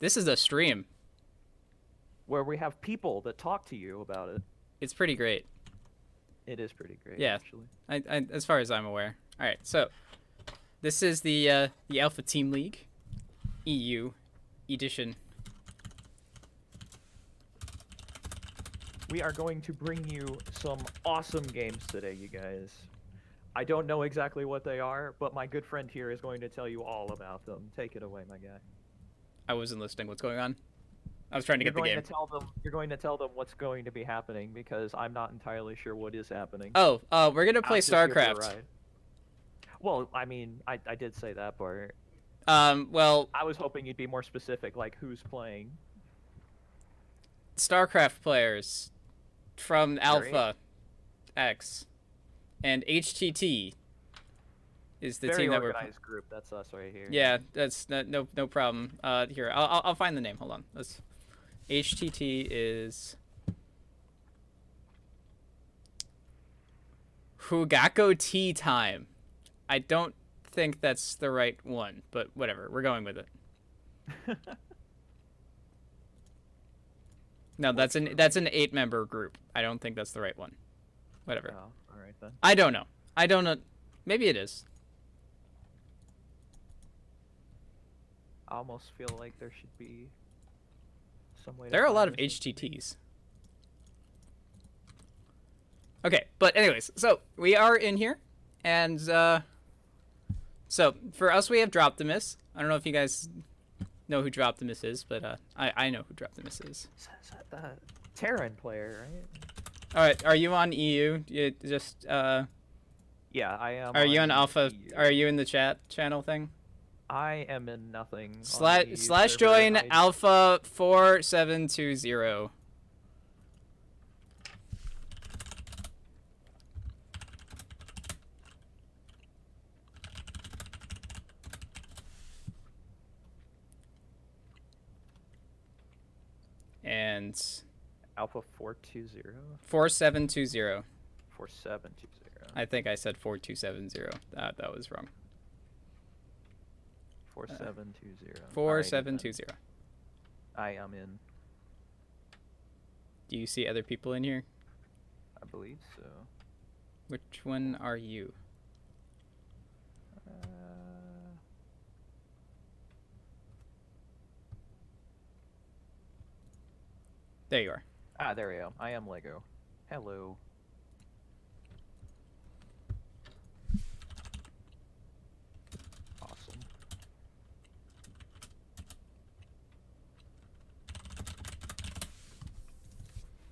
This is a stream. where we have people that talk to you about it. It's pretty great. It is pretty great, Yeah. actually. As far as I'm aware. All right, so this is the Alpha Team League EU edition. We are going to bring you some awesome games today, you guys. I don't know exactly what they are, but my good friend here is going to tell you all about them. Take it away, my guy. I wasn't listening. What's going on? I was trying to get the game. You're going to tell them what's going to be happening because I'm not entirely sure what is happening. Oh, we're gonna play StarCraft. Well, I mean, I did say that part. Well, I was hoping you'd be more specific, like who's playing. StarCraft players from AlphaX and HTT is the team that we're. Very organized group. That's us right here. Yeah, that's no problem. Here, I'll find the name. Hold on. Let's. HTT is Hugako Tea Time. I don't think that's the right one, but whatever. We're going with it. No, that's an 8-member group. I don't think that's the right one. Whatever. Oh, all right then. I don't know. Maybe it is. I almost feel like there should be some way. There are a lot of HTTs. Okay, but anyways, so we are in here, and so for us we have Droptimus. I don't know if you guys know who Droptimus is, but I know who Droptimus is. Is that the Terran player, right? All right, are you on EU? You just Yeah, I am. Are you on Alpha? EU. Are you in the chat channel thing? I am in nothing. Slash join Alpha 4720. And Alpha 420. 4720. 4720. I think I said 4270. That was wrong. 4720. 4720. I am in. Do you see other people in here? I believe so. Which one are you? There you are. Ah, there we go. I am Lego. Hello. Awesome.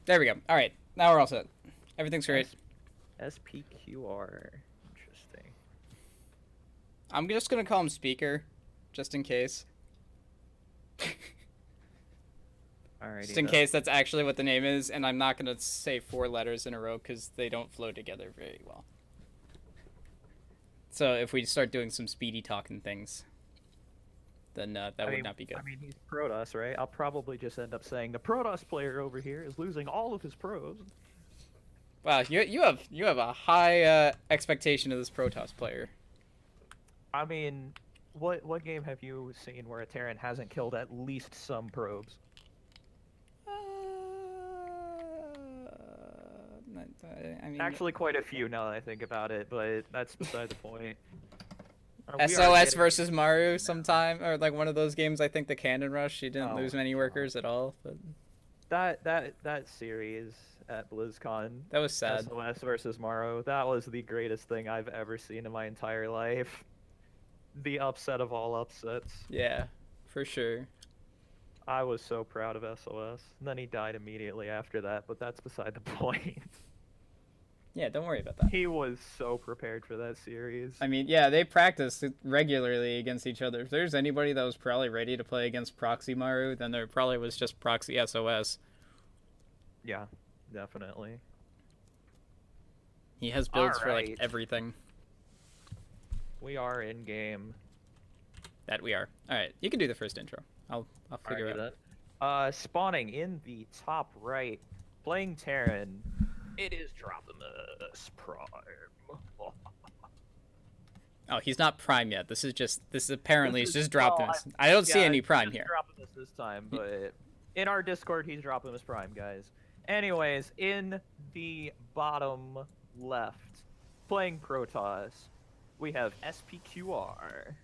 There we go. All right. Now we're all set. Everything's great. SPQR. Interesting. I'm just going to call him Speaker, just in case. Alrighty. Just in case that's actually what the name is, and I'm not going to say 4 letters in a row because they don't flow together very well. So if we start doing some speedy talking things, then that would not be good. I mean, he's Protoss, right? I'll probably just end up saying the Protoss player over here is losing all of his pros. Wow, you have a high expectation of this Protoss player. I mean, what game have you seen where a Terran hasn't killed at least some probes? I mean, Actually, quite a few now that I think about it, but that's beside the point. SOS versus Maru sometime, or like one of those games. I think the Cannon Rush. She didn't lose many workers at all. But that series at BlizzCon. That was sad. SOS versus Maru. That was the greatest thing I've ever seen in my entire life. The upset of all upsets. Yeah, for sure. I was so proud of SOS. And then he died immediately after that, but that's beside the point. Yeah, don't worry about that. He was so prepared for that series. I mean, yeah, they practiced regularly against each other. If there's anybody that was probably ready to play against Proxy Maru, then there probably was just Proxy SOS. Yeah, definitely. He has builds for like everything. We are in game. That we are. All right, you can do the first intro. I'll figure it out. Spawning in the top right, playing Terran. It is Droptimus Prime. Oh, he's not prime yet. This is apparently This he's is just dropped well, him. I don't see yeah, any he's prime just here. dropping this time, but in our Discord, he's dropping his prime, guys. Anyways, in the bottom left, playing Protoss, we have SPQR.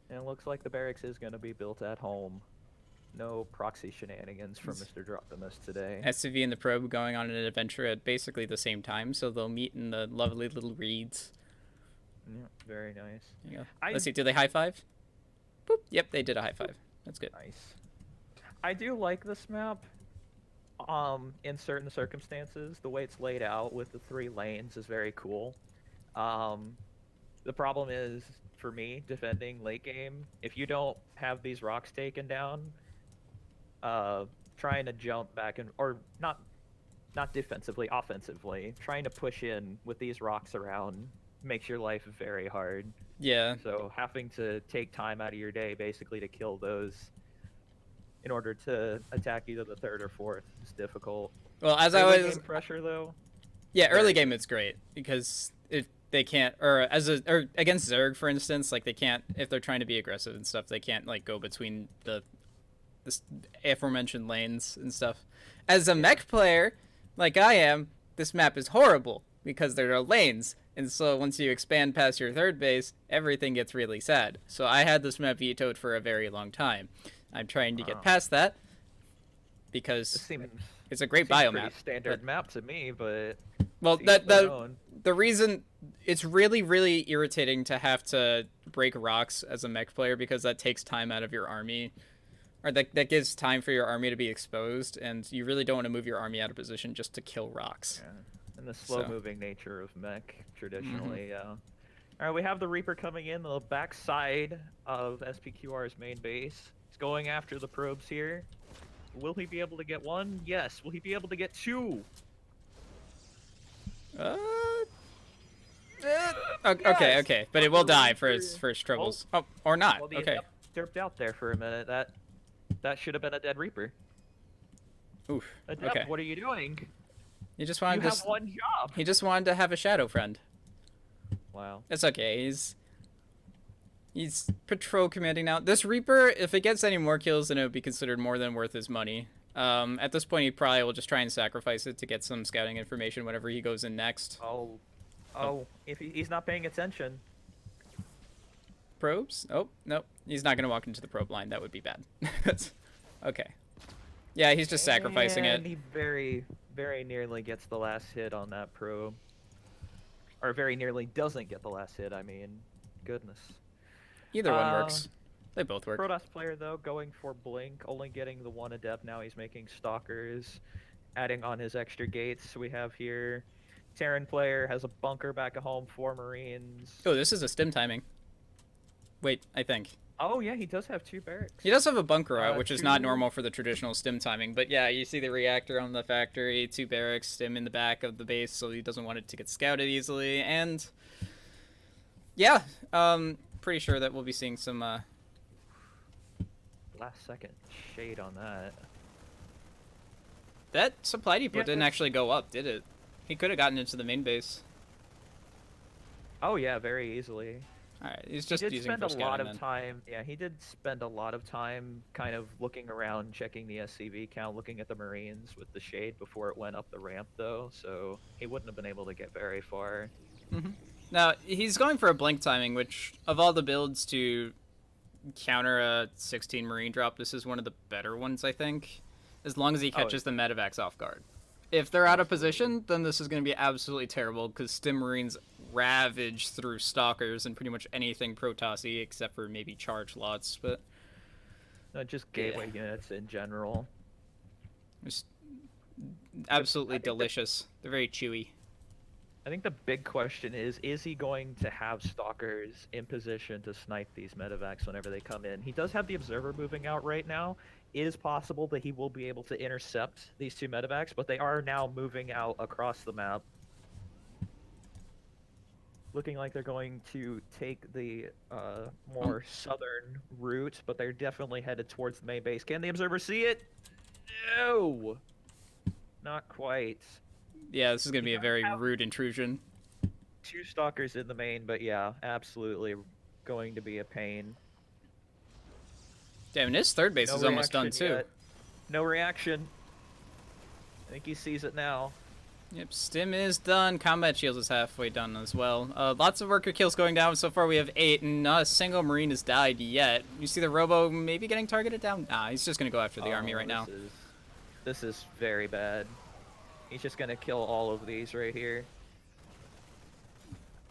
And it looks like the barracks is going to be built at home. No proxy shenanigans from Mr. Droptimus today. SCV and the probe going on an adventure at basically the same time, so they'll meet in the lovely little reeds. Yeah, very nice. There you go. Let's see, do they high five? Boop. Yep, they did a high five. That's good. Nice. I do like this map. In certain circumstances, the way it's laid out with the 3 lanes is very cool. The problem is, for me, defending late game, if you don't have these rocks taken down, trying to jump back or not defensively, offensively, trying to push in with these rocks around makes your life very hard. Yeah. So having to take time out of your day basically to kill those in order to attack either the 3rd or 4th is difficult. Well, as Early I was game pressure though. Yeah, early game it's great because if they can't or against Zerg for instance, like they can't if they're trying to be aggressive and stuff, they can't like go between the aforementioned lanes and stuff. As a mech player, like I am, this map is horrible because there are lanes. And so once you expand past your 3rd base, everything gets really sad. So I had this map vetoed for a very long time. I'm trying to get past that because it's a great biomap. Standard map to me, but well, the reason it's really irritating to have to break rocks as a mech player because that takes time out of your army, or that gives time for your army to be exposed, and you really don't want to move your army out of position just to kill rocks. Yeah. And the slow-moving nature of mech traditionally. All right, we have the Reaper coming in the backside of SPQR's main base. He's going after the probes here. Will he be able to get 1? Yes. Will he be able to get 2? Okay, but it will die for its first troubles. Oh, or not. Well, Okay. Derped out there for a minute. That should have been a dead Reaper. Oof. Adept, Okay. what are you doing? He just wanted You have one job. He just wanted to have a shadow friend. Wow. It's okay. He's patrol commanding now. This Reaper, if it gets any more kills, then it would be considered more than worth his money. At this point, he probably will just try and sacrifice it to get some scouting information whenever he goes in next. Oh, if he's not paying attention. Probes? Oh, nope. He's not going to walk into the probe line. That would be bad. Okay. Yeah, he's just sacrificing it. And he very, very nearly gets the last hit on that probe. Or very nearly doesn't get the last hit, I mean. Goodness. Either one works. They both work. Protoss player, though, going for Blink, only getting the 1 Adept. Now he's making Stalkers, adding on his extra gates. We have here Terran player has a bunker back at home, 4 Marines. Oh, this is a stim timing. Wait, I think. Oh, yeah, he does have 2 barracks. He does have a bunker out, which is not 2 normal for the traditional stim timing. But yeah, you see the reactor on the factory, 2 barracks, stim in the back of the base, so he doesn't want it to get scouted easily. And yeah, pretty sure that we'll be seeing some Last second shade on that. That supply depot Yeah, didn't actually go up, did it? He could have gotten into the main base. Oh yeah, very easily. Alright, he's just He did using spend for a lot scouting of then. time. Yeah, he did spend a lot of time kind of looking around, checking the SCV count, looking at the Marines with the shade before it went up the ramp, though. So he wouldn't have been able to get very far. Now, he's going for a blink timing, which, of all the builds to counter a 16 Marine drop, this is one of the better ones, I think. As long as he catches the medevacs off guard. If they're out of position, then this is going to be absolutely terrible, because Stim Marines ravage through Stalkers and pretty much anything Protoss-y, except for maybe charge lots, but... Just gateway units in general. Just absolutely delicious. They're very chewy. I think the big question is he going to have Stalkers in position to snipe these medevacs whenever they come in? He does have the Observer moving out right now. It is possible that he will be able to intercept these 2 medevacs, but they are now moving out across the map. Looking like they're going to take the more southern route, but they're definitely headed towards the main base. Can the Observer see it? No! Not quite. Yeah, this is gonna He be a does very have rude intrusion. 2 stalkers in the main, but yeah, absolutely going to be a pain. Damn, and his third base No is almost done reaction too. yet. No reaction. I think he sees it now. Yep, stim is done. Combat shields is halfway done as well. Lots of worker kills going down. So far we have 8, and not a single Marine has died yet. You see the Robo maybe getting targeted down? Nah, he's just gonna go after the army right now. This is very bad. He's just gonna kill all of these right here.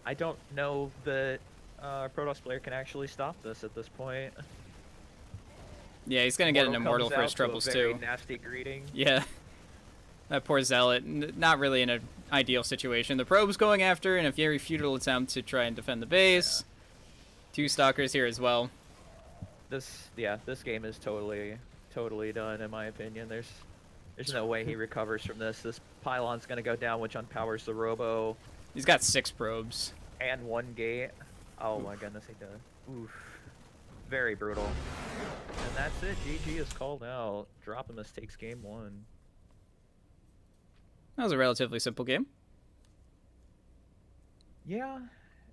I don't know that Protoss player can actually stop this at this point. Yeah, he's gonna get an Immortal comes for his out to a troubles very too. nasty greeting. Yeah. That poor Zealot, not really in an ideal situation. The probe's going after in a very futile attempt to try and defend the base. Yeah. 2 stalkers here as well. This game is totally done in my opinion. There's no way he recovers from this. This pylon's gonna go down, which unpowers the Robo. He's got 6 probes. And 1 gate. Oh my goodness, he does. Oof. Very brutal. And that's it. GG is called out. Dropimus takes game 1. That was a relatively simple game. Yeah,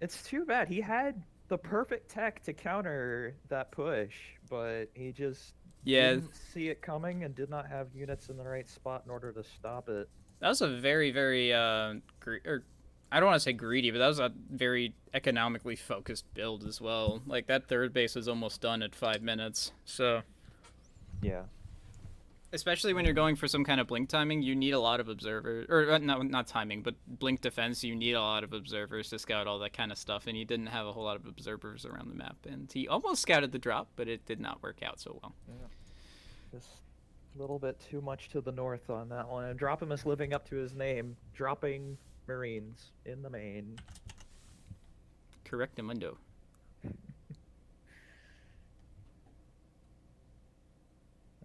it's too bad. He had the perfect tech to counter that push, but he just didn't see it coming and did not have units in the right spot in order to stop it. That was a very, very, I don't want to say greedy, but that was a very economically focused build as well. Like, that third base was almost done at 5 minutes, so... Yeah. Especially when you're going for some kind of blink timing, you need a lot of observers, or not timing, but blink defense, you need a lot of observers to scout all that kind of stuff, and he didn't have a whole lot of observers around the map, and he almost scouted the drop, but it did not work out so well. Yeah. Just a little bit too much to the north on that one, and Dropimus living up to his name, dropping Marines in the main. Correctamundo.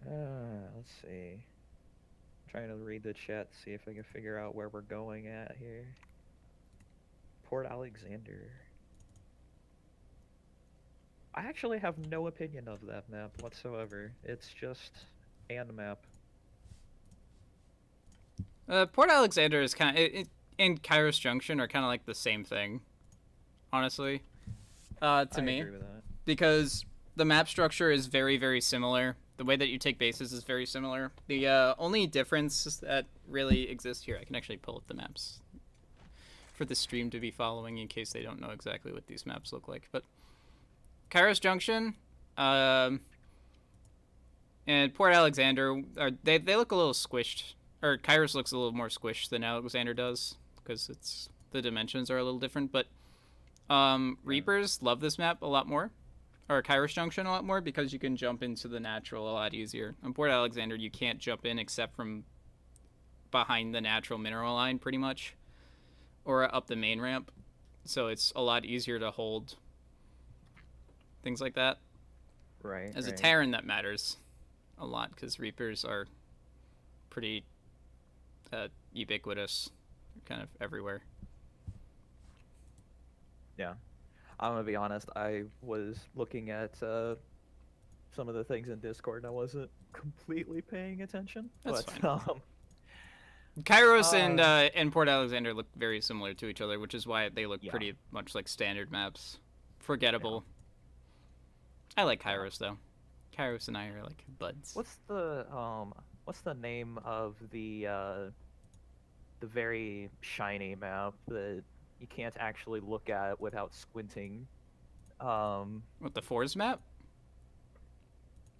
Let's see. I'm trying to read the chat, see if I can figure out where we're going at here. Port Alexander. I actually have no opinion of that map whatsoever. It's just an map. Port Alexander is kind of... and Kairos Junction are kind of like the same thing, honestly, to me. I agree with that. Because the map structure is very, very similar. The way that you take bases is very similar. The only difference that really exists here, I can actually pull up the maps for the stream to be following in case they don't know exactly what these maps look like. But Kairos Junction and Port Alexander, they look a little squished. Or Kairos looks a little more squished than Alexander does because the dimensions are a little different. But Reapers love this map a lot more. Or Kairos Junction a lot more because you can jump into the natural a lot easier. On Port Alexander, you can't jump in except from behind the natural mineral line, pretty much, or up the main ramp. So it's a lot easier to hold things like that. Right. As a Terran, that matters a lot because Reapers are pretty ubiquitous, kind of everywhere. Yeah. I'm gonna be honest, I was looking at some of the things in Discord and I wasn't completely paying attention. That's fine. Kairos and Port Alexander look very similar to each other, which is why they look pretty much like standard maps. Forgettable. Yeah. I like Kairos though. Kairos and I are like buds. What's the name of the very shiny map that you can't actually look at without squinting? What, the Fours map?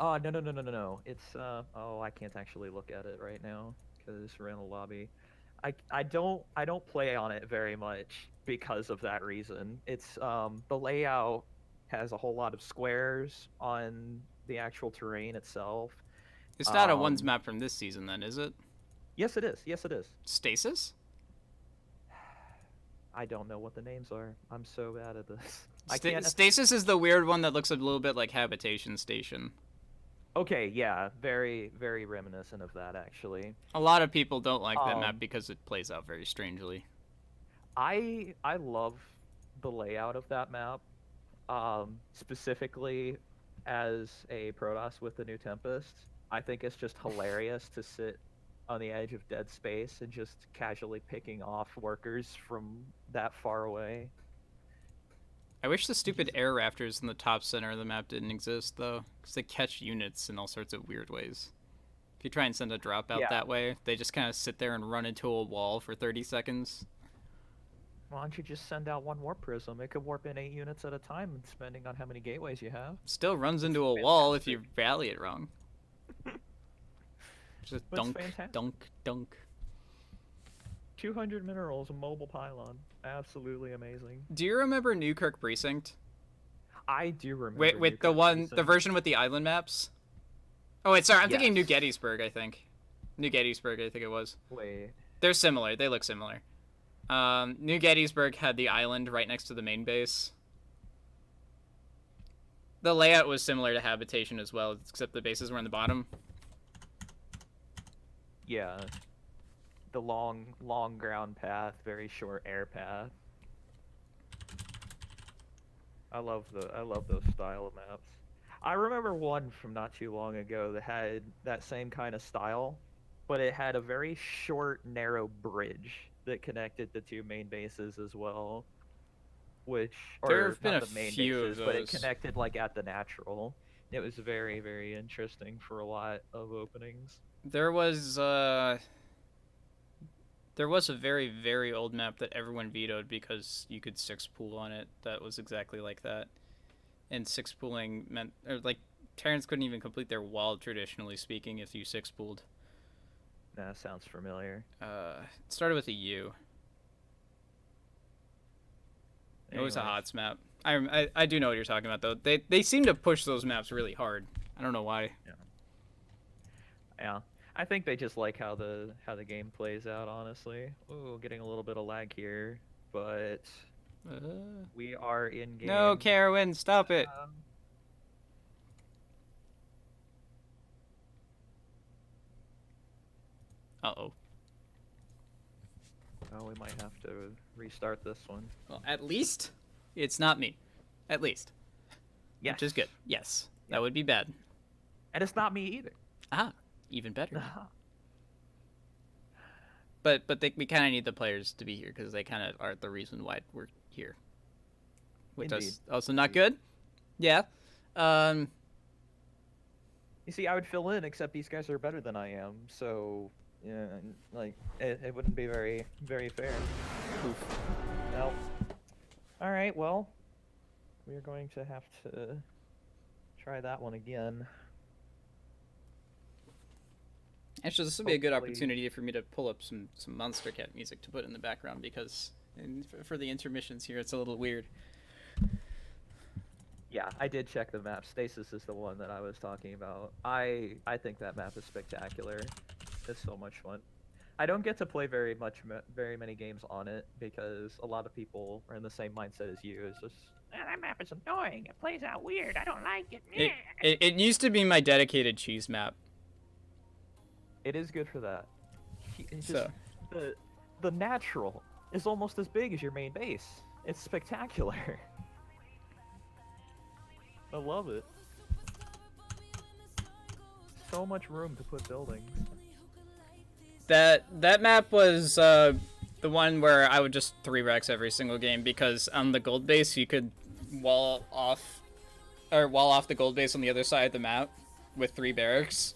Oh, no. It's I can't actually look at it right now because we're in a lobby. I don't play on it very much because of that reason. It's the layout has a whole lot of squares on the actual terrain itself. It's not a ones map from this season then, is it? Yes, it is. Yes, it is. Stasis? I don't know what the names are. I'm so bad at this. Stasis is the weird one that looks a little bit like Habitation Station. Okay, yeah, very, very reminiscent of that, actually. A lot of people don't like that map because it plays out very strangely. I love the layout of that map, specifically as a Protoss with the new Tempest. I think it's just hilarious to sit on the edge of dead space and just casually picking off workers from that far away. I wish the stupid air rafters in the top center of the map didn't exist, though, because they catch units in all sorts of weird ways. If you try and send a drop out Yeah. that way, they just kind of sit there and run into a wall for 30 seconds. Why don't you just send out one warp prism? It could warp in 8 units at a time, depending on how many gateways you have. Still runs into a wall if you rally it wrong. Just But it's dunk, fantastic. dunk, dunk. 200 minerals, a mobile pylon. Absolutely amazing. Do you remember Newkirk Precinct? I do remember. With the Newkirk one, the Precinct. version with the island maps? Oh wait, sorry, I'm thinking New Yes. Gettysburg, I think. New Gettysburg, I think it was. Wait. They're similar, they look similar. New Gettysburg had the island right next to the main base. The layout was similar to Habitation as well, except the bases were on the bottom. Yeah. The long ground path, very short air path. I love those style of maps. I remember one from not too long ago that had that same kind of style, but it had a very short, narrow bridge that connected the two main bases as well. Which, There or have been not a the main few of bases, but it those. connected like at the natural. It was very, very interesting for a lot of openings. There was a very, very old map that everyone vetoed because you could six pool on it. That was exactly like that. And six pooling meant, or like, Terrans couldn't even complete their wall, traditionally speaking, if you six pooled. That sounds familiar. It started with a U. It was a Anyways. HOTS map. I do know what you're talking about, though. They seem to push those maps really hard. I don't know why. Yeah, I think they just like how the game plays out. Honestly, ooh, getting a little bit of lag here, but we are in game. No, Carowin, stop it. Uh-oh. Oh, we might have to restart this one. Well, at least it's not me. At least. Yes. Which is good. Yes. That would be bad. And it's not me either. Ah, even better. But we kind of need the players to be here because they kind of are the reason why we're here. Which is also not good. Yeah. You see, I would fill in, except these guys are better than I am, so yeah, like it wouldn't be very, very fair. Oof. No. All right, well, we're going to have to try that one again. Actually, this would be a good Hopefully- opportunity for me to pull up some Monster Cat music to put in the background because for the intermissions here, it's a little weird. Yeah, I did check the map. Stasis is the one that I was talking about. I think that map is spectacular. It's so much fun. I don't get to play very many games on it because a lot of people are in the same mindset as you. It's just, that map is annoying. It plays out weird. I don't like it. It used to be my dedicated cheese map. It is good for that. It's So. just, the natural is almost as big as your main base. It's spectacular. I love it. So much room to put buildings. That map was the one where I would just 3-rex every single game because on the gold base you could wall off the gold base on the other side of the map with 3 barracks.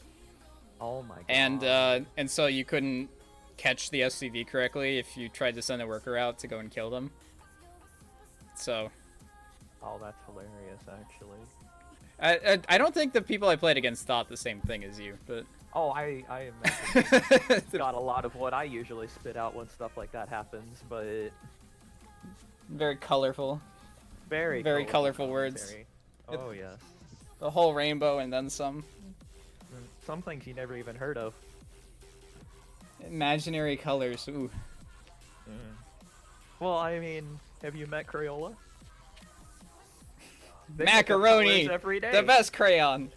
Oh my god. And so you couldn't catch the SCV correctly if you tried to send a worker out to go and kill them. So. Oh, that's hilarious, actually. I don't think the people I played against thought the same thing as you, but. Oh, I imagine got a lot of what I usually spit out when stuff like that happens, but Very colorful. very colorful words. commentary. Oh yes. The whole rainbow and then some. Some things you never even heard of. Imaginary colors. Ooh. Well, I mean, have you met Crayola? They make up Macaroni! colors every day. The best crayon!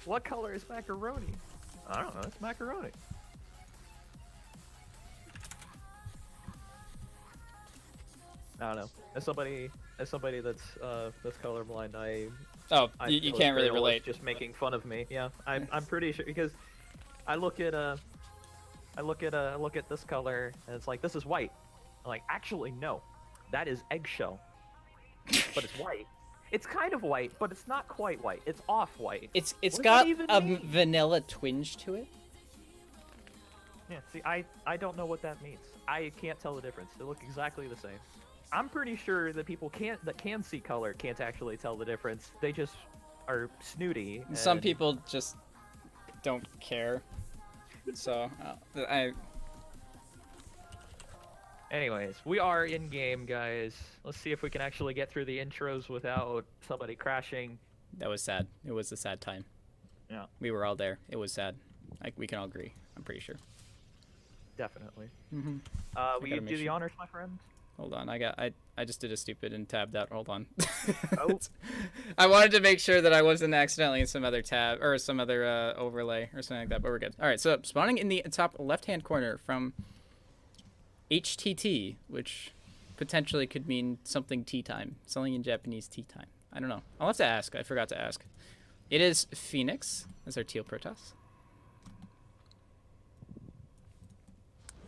What color is macaroni? I don't know. It's macaroni. I don't know. As somebody that's colorblind, I You feel can't really Crayola's relate. Just making fun of me. Yeah, I'm pretty sure because I look at I look at this color, and it's like, this is white. I'm like, actually, no, that is eggshell, but it's white. It's kind of white, but it's not quite white. It's off-white. It's What does got that even a mean? vanilla twinge to it. Yeah, see, I don't know what that means. I can't tell the difference. They look exactly the same. I'm pretty sure that people that can see color can't actually tell the difference. They just are snooty. Some and- people just don't care. So Anyways, we are in game, guys. Let's see if we can actually get through the intros without somebody crashing. that was sad. It was a sad time. Yeah, We were all there. It was sad. Like we can all agree. I'm pretty sure. definitely. Mm-hmm. Will gotta you make do the sure. honors, my friend? Hold on. I just did a stupid and tabbed out. Hold on. Oh. I wanted to make sure that I wasn't accidentally in some other tab or some other overlay or something like that, but we're good. All right. So spawning in the top left-hand corner from HTT, which potentially could mean something tea time, something in Japanese tea time. I don't know. I'll have to ask. I forgot to ask. It is Phoenix as our teal Protoss.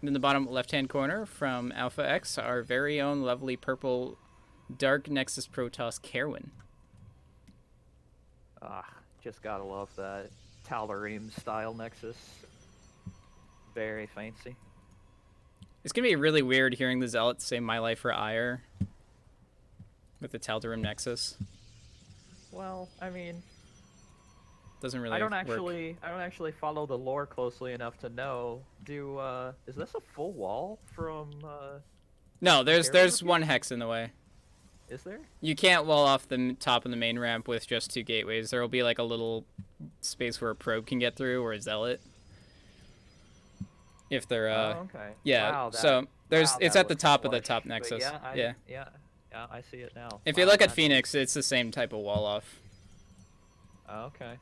In the bottom left-hand corner from AlphaX, our very own lovely purple Dark Nexus Protoss Kerwin. Just gotta love that Talareem style Nexus. Very fancy. It's going to be really weird hearing the Zealots say My Life for Ire with the Tal'Darim Nexus. Well, I mean, Doesn't really I don't work. actually follow the lore closely enough to know. Is this a full wall from? No, there's Kerwin? one hex in the way. Is there? You can't wall off the top of the main ramp with just 2 gateways. There will be like a little space where a probe can get through or a zealot. If they're Oh, okay. yeah. Wow, so there's wow, it's that at the looks top of the plush. top But nexus. yeah, yeah, I see it now. If you Wow, look at that's- Phoenix, it's the same type of wall off. Oh, okay.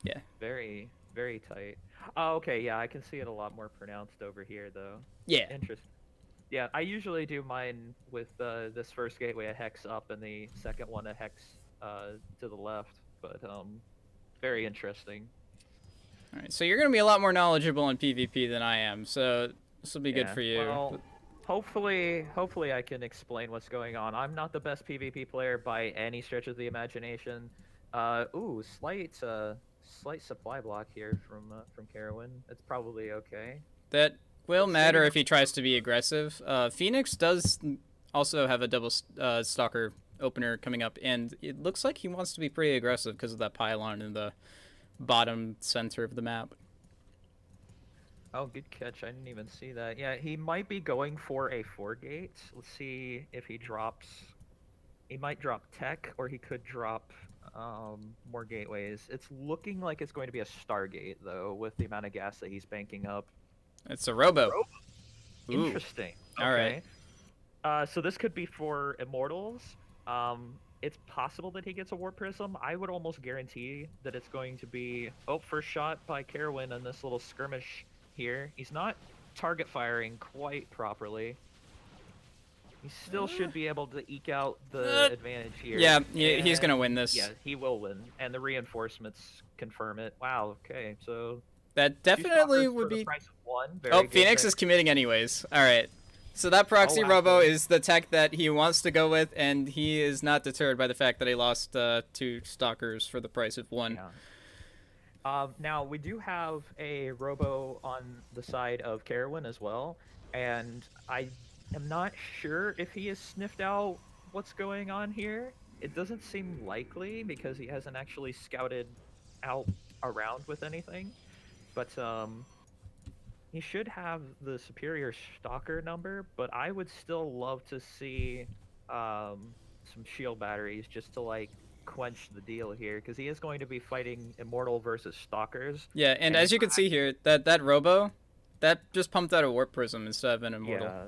Yeah. Very, very tight. Oh, okay. Yeah, I can see it a lot more pronounced over here, though. Yeah. Interesting. Yeah, I usually do mine with this first gateway a hex up and the second one a hex to the left. But very interesting. All right. So you're gonna be a lot more knowledgeable in PvP than I am. So this will be good Yeah, for you. Well, hopefully I can explain what's going on. I'm not the best PvP player by any stretch of the imagination. Ooh, slight supply block here from Carowin. It's probably okay. That will Let's matter see. if he tries to be aggressive. Phoenix does also have a double stalker opener coming up, and it looks like he wants to be pretty aggressive because of that pylon in the bottom center of the map. Oh, good catch. I didn't even see that. Yeah, he might be going for a 4-gate. Let's see if he drops. He might drop tech, or he could drop more gateways. It's looking like it's going to be a Stargate, though, with the amount of gas that he's banking up. It's a robo. Ooh. Interesting. All right. So this could be for Immortals. It's possible that he gets a Warp Prism. I would almost guarantee that it's going to be... Oh, first shot by Carowin in this little skirmish here. He's not target firing quite properly. He still should be able to eke out the advantage here. Yeah, he's gonna And- win this. Yeah, he will win. And the reinforcements confirm it. Wow, okay, so... That 2 definitely stalkers would for the be. price of 1. Very Oh, good Phoenix pick. is committing anyways. All right. So that proxy wow. robo is the tech that he wants to go with, and he is not deterred by the fact that he lost 2 stalkers for the price of 1. Yeah. Now, we do have a robo on the side of Carowin as well, and I am not sure if he has sniffed out what's going on here. It doesn't seem likely because he hasn't actually scouted out around with anything, but he should have the superior stalker number, but I would still love to see some shield batteries just to like quench the deal here, because he is going to be fighting Immortal versus Stalkers. Yeah, and as you can see here, that robo, that just pumped out a warp prism instead of an immortal. Yeah.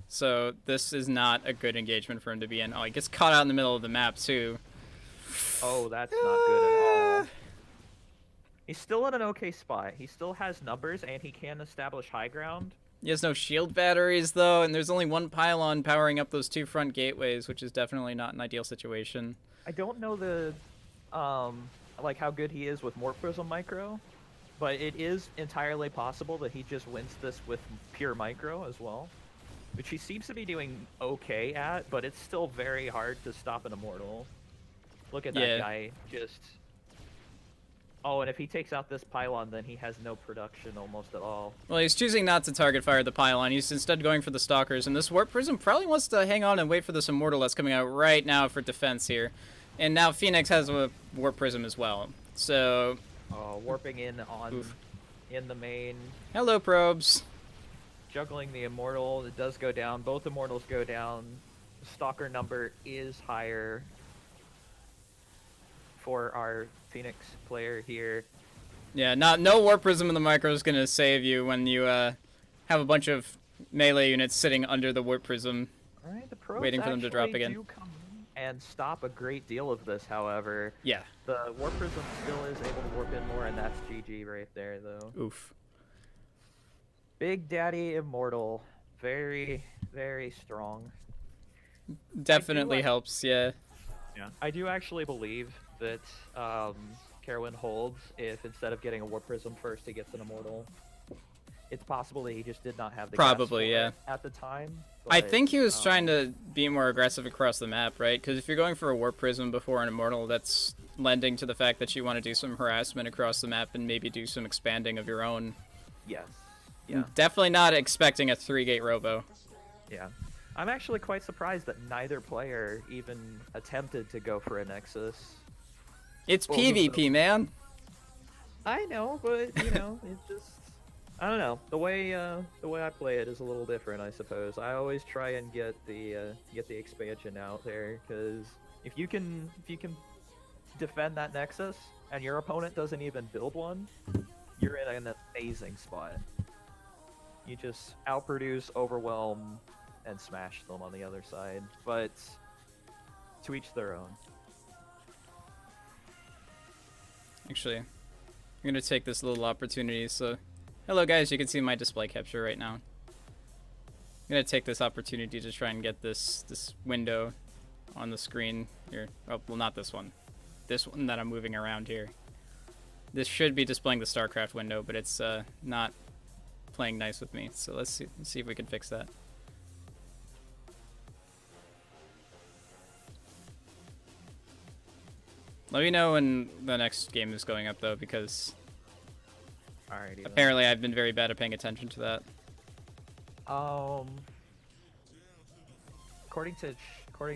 So this is not a good engagement for him to be in. Oh, he gets caught out in the middle of the map too. Oh, that's not good at all. He's still in an okay spot. He still has numbers, and he can establish high ground. He has no shield batteries though, and there's only one pylon powering up those 2 front gateways, which is definitely not an ideal situation. I don't know the, like how good he is with Warp Prism Micro. But it is entirely possible that he just wins this with pure micro as well, which he seems to be doing okay at, but it's still very hard to stop an immortal. Look at that Yeah. guy just... Oh, and if he takes out this pylon, then he has no production almost at all. Well, he's choosing not to target fire the pylon. He's instead going for the stalkers, and this warp prism probably wants to hang on and wait for this immortal that's coming out right now for defense here. And now Phoenix has a warp prism as well. So, Warping in on Oof. in the main, hello probes. juggling the immortal. It does go down. Both immortals go down. Stalker number is higher for our Phoenix player here. Yeah, no warp prism in the micro is gonna save you when you have a bunch of melee units sitting under the warp prism. All right, the probes Waiting for them to drop actually again. do come in and stop a great deal of this. However, Yeah. the warp prism still is able to warp in more, and that's GG right there, though. Oof. Big Daddy Immortal, very, very strong. Definitely like- helps. Yeah. Yeah, I do actually believe that Carowin holds if instead of getting a warp prism first, he gets an immortal. It's possible that he just did not have the gas Probably, for yeah. it at the time. I but, think he was trying to be more aggressive across the map, right? Because if you're going for a warp prism before an immortal, that's lending to the fact that you want to do some harassment across the map and maybe do some expanding of your own. Yes. Yeah. Definitely not expecting a 3-gate robo. Yeah. I'm actually quite surprised that neither player even attempted to go for a Nexus. It's Both of PvP, man. I know, but you know, it just I don't know. The way I play it is a little different, I suppose. I always try and get the expansion out there, because if you can defend that Nexus and your opponent doesn't even build one, you're in an amazing spot. You just outproduce, overwhelm, and smash them on the other side. But to each their own. Actually, I'm gonna take this little opportunity. So, hello guys, you can see my display capture right now. I'm gonna take this opportunity to try and get this window on the screen here. Oh, well, not this one. This one that I'm moving around here. This should be displaying the StarCraft window, but it's not playing nice with me. So let's see if we can fix that. Let me know when the next game is going up, though, because Alrighty. apparently I've been very bad at paying attention to that. According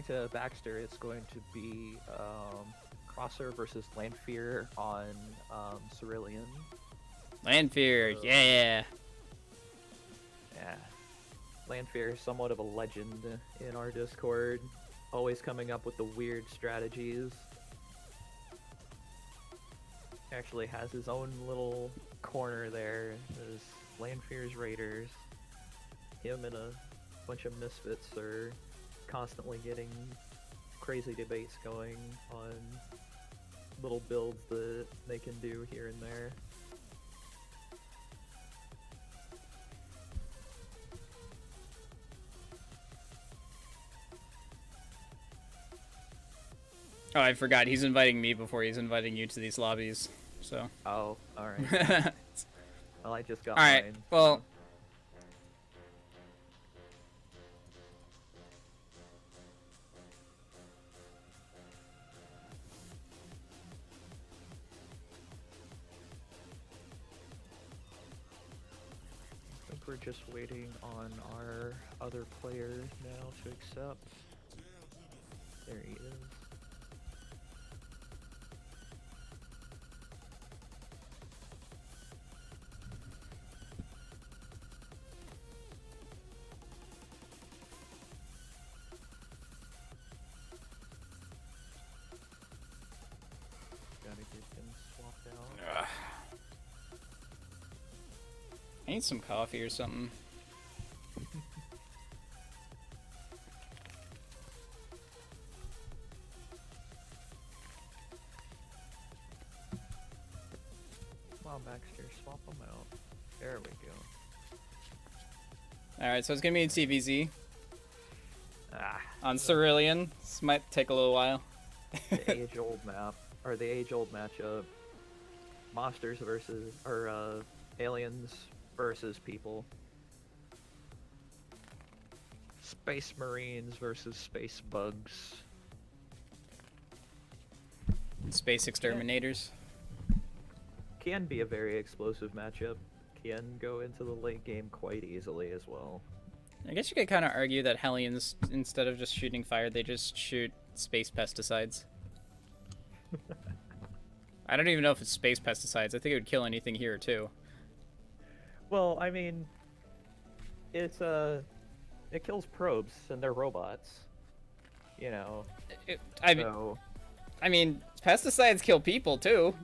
to Baxter, it's going to be Crosser versus Landfear on Cerulean. Landfear, yeah. Yeah, Landfear is somewhat of a legend in our Discord, always coming up with the weird strategies. Actually has his own little corner there. There's Landfear's Raiders. Him and a bunch of misfits are constantly getting crazy debates going on little builds that they can do here and there. Oh, I forgot. He's inviting me before he's inviting you to these lobbies. So. Oh, alright. Well, I just got Alright, mine. well. I think we're just waiting on our other player now to accept. There he is. Gotta get him swapped out. I need some coffee or something. Come on, Baxter, swap them out. There we go. Alright, so it's gonna be in TVZ Ah, on Cerulean. This might take a little while. the age-old map, or the age-old matchup. monsters versus or aliens versus people. Space Marines versus space bugs. Space exterminators. Can be a very explosive matchup. Can go into the late game quite easily as well. I guess you could kind of argue that Hellions, instead of just shooting fire, they just shoot space pesticides. I don't even know if it's space pesticides. I think it would kill anything here too. Well, I mean, it kills probes and they're robots. You know. I mean, pesticides kill people too.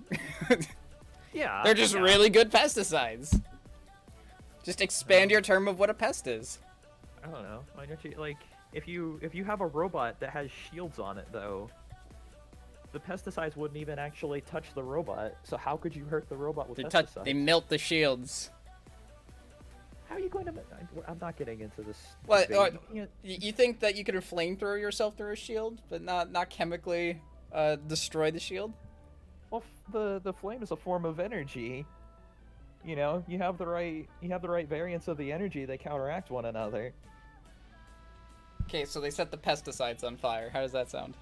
Yeah. They're just really good pesticides. Just expand your term of what a pest is. I don't know. Why don't you like if you have a robot that has shields on it though, the pesticides wouldn't even actually touch the robot. So how could you hurt the robot with pesticides? They melt the shields. How are you going to? I'm not getting into this. What? debate. You think that you could flamethrower yourself through a shield, but not chemically destroy the shield? Well, the flame is a form of energy. You know, you have the right variants of the energy. They counteract one another. Okay, so they set the pesticides on fire. How does that sound?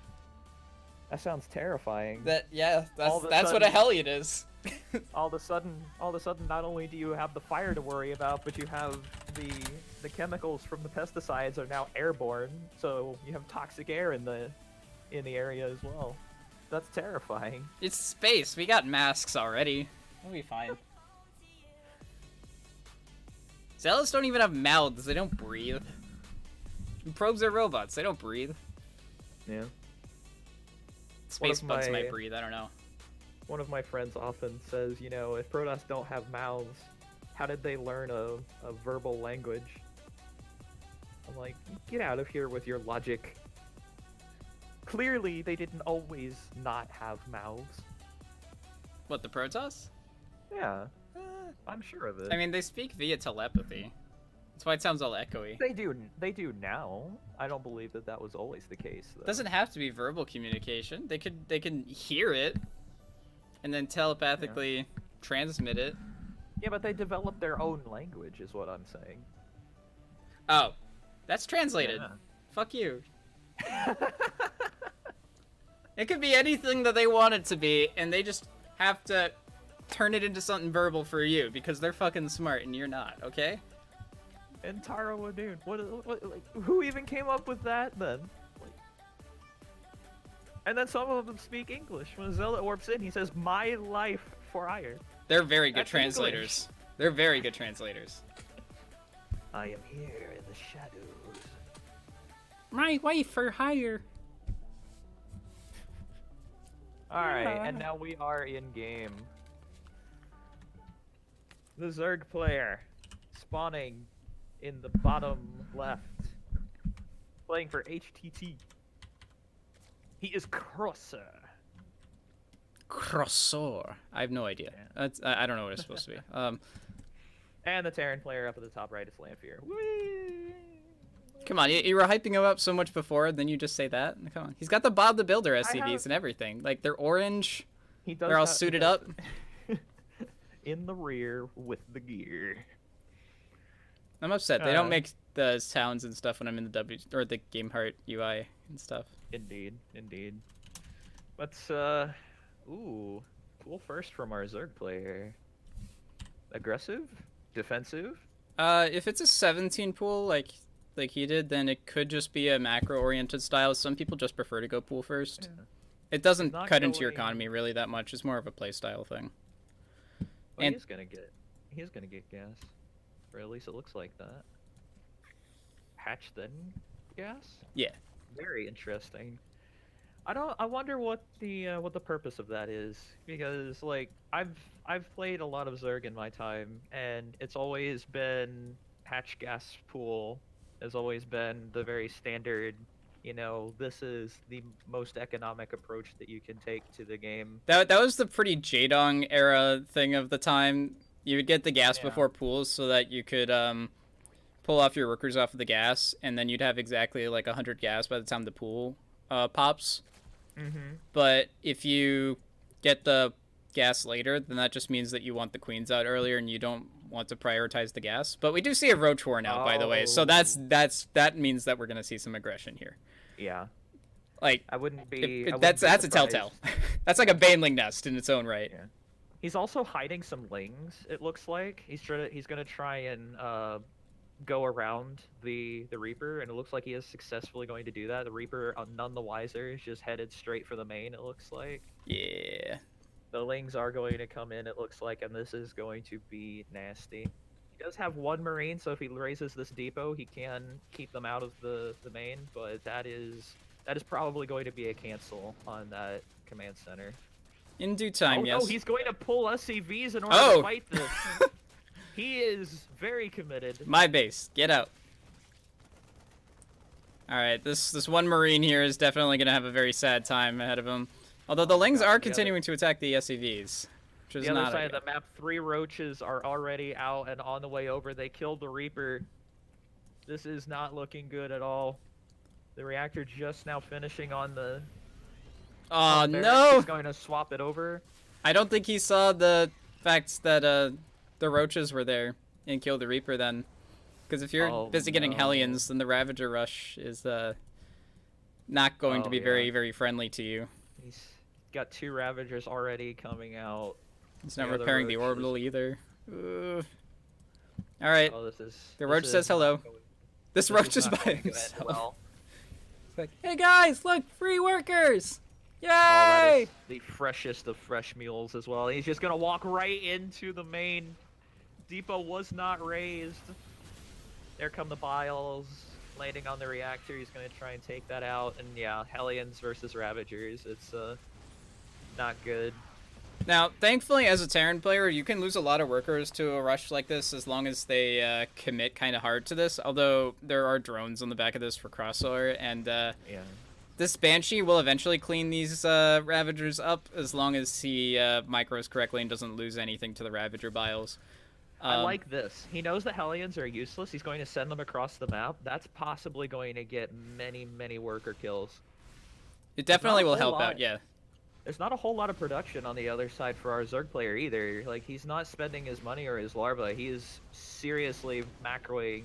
That sounds terrifying. That's what a sudden- Hellion is. all of a sudden, not only do you have the fire to worry about, but you have the chemicals from the pesticides are now airborne. So you have toxic air in the area as well. That's terrifying. It's space. We got masks already. We'll be fine. Zealots don't even have mouths. They don't breathe. Probes are robots. They don't breathe. Yeah. Space bugs might breathe. I don't know. One of my friends often says, you know, if Protoss don't have mouths, how did they learn a verbal language? I'm like, get out of here with your logic. Clearly, they didn't always not have mouths. What, the Protoss? Yeah, I'm sure of it. I mean, they speak via telepathy. That's why it sounds all echoey. They do now. I don't believe that was always the case, though. It doesn't have to be verbal communication. They can hear it, and then telepathically transmit it. Yeah, but they developed their own language, is what I'm saying. Oh, that's translated. Yeah. Fuck you. It could be anything that they want it to be, and they just have to turn it into something verbal for you because they're fucking smart and you're not. Okay? And Taro Ladoon, what, like, who even came up with that then? Like, and then some of them speak English. When Zealot warps in, he says, "My life for hire." They're very good That's translators. They're very good translators. I am here in the shadows. My wife for hire. Alright, and now we are in game. The Zerg player, spawning in the bottom left, playing for HTT. He is Crosser. Crossor. I have no idea. Yeah. I don't know what it's supposed to be. And the Terran player up at the top right is Lamphere. Whee! Come on, you were hyping him up so much before, then you just say that? Come on. He's got the Bob the Builder SCVs and everything. Like, they're orange. He does They're all suited up. In the rear with the gear. I'm upset. They don't make the sounds and stuff when I'm in the or the Game Heart UI and stuff. Indeed, indeed. Let's ooh, cool first from our Zerg player. Aggressive? Defensive? If it's a 17 pool like he did, then it could just be a macro-oriented style. Some people just prefer to go pool first. Yeah. It doesn't Not cut into your going- economy really that much. It's more of a play style thing. Well, And- he's gonna get gas. Or at least it looks like that. Hatch then gas? Yeah. Very interesting. I wonder what the purpose of that is, because like I've played a lot of Zerg in my time, and it's always been hatch gas pool has always been the very standard, you know, this is the most economic approach that you can take to the game. That was the pretty Jaedong era thing of the time. You would get the gas Yeah. before pools so that you could pull off your workers off of the gas, and then you'd have exactly like 100 gas by the time the pool pops. Mm-hmm. But if you get the gas later, then that just means that you want the queens out earlier and you don't want to prioritize the gas. But we do see a roach war now, by the way, so that means that we're gonna see some aggression here. Yeah. Like, I wouldn't be. that's a surprised. telltale. That's like a baneling nest in its own right. Yeah. He's also hiding some lings. It looks like he's gonna try and go around the Reaper, and it looks like he is successfully going to do that. The Reaper, none the wiser, is just headed straight for the main. It looks like. Yeah. The lings are going to come in. It looks like, and this is going to be nasty. He does have one Marine, so if he raises this depot, he can keep them out of the main. But that is probably going to be a cancel on that command center. In due time, yes. Oh, he's going to pull SCVs in order to fight this. He is very committed. My base, get out. All right, this one Marine here is definitely going to have a very sad time ahead of him. Although the Lings are continuing to attack the SCVs, which is the not other side of the map. 3 roaches are already out and on the way over. They killed the Reaper. This is not looking good at all. The reactor just now finishing on the. Oh no! He's going to swap it over. I don't think he saw the fact that the roaches were there and killed the Reaper then. Because if you're busy getting Hellions, then the Ravager rush is not going to be very, very friendly to you. He's got 2 Ravagers already coming out. He's not repairing the orbital either. Alright. Oh, the roach says hello. This roach is by himself. Well. It's like, hey guys, look, free workers! Yay! Oh, that is the freshest of fresh mules as well. He's just gonna walk right into the main. Depot was not raised. There come the Biles, landing on the reactor. He's gonna try and take that out. And yeah, Hellions versus Ravagers. It's not good. Now, thankfully, as a Terran player, you can lose a lot of workers to a rush like this as long as they commit kind of hard to this. Although there are drones on the back of this for crossover, and this Banshee will eventually clean these Ravagers up as long as he micros correctly and doesn't lose anything to the Ravager Biles. I like this. He knows the Hellions are useless. He's going to send them across the map. That's possibly going to get many, many worker kills. It definitely will help out, yeah. There's not a whole lot of production on the other side for our Zerg player either. Like, he's not spending his money or his larva. He is seriously microing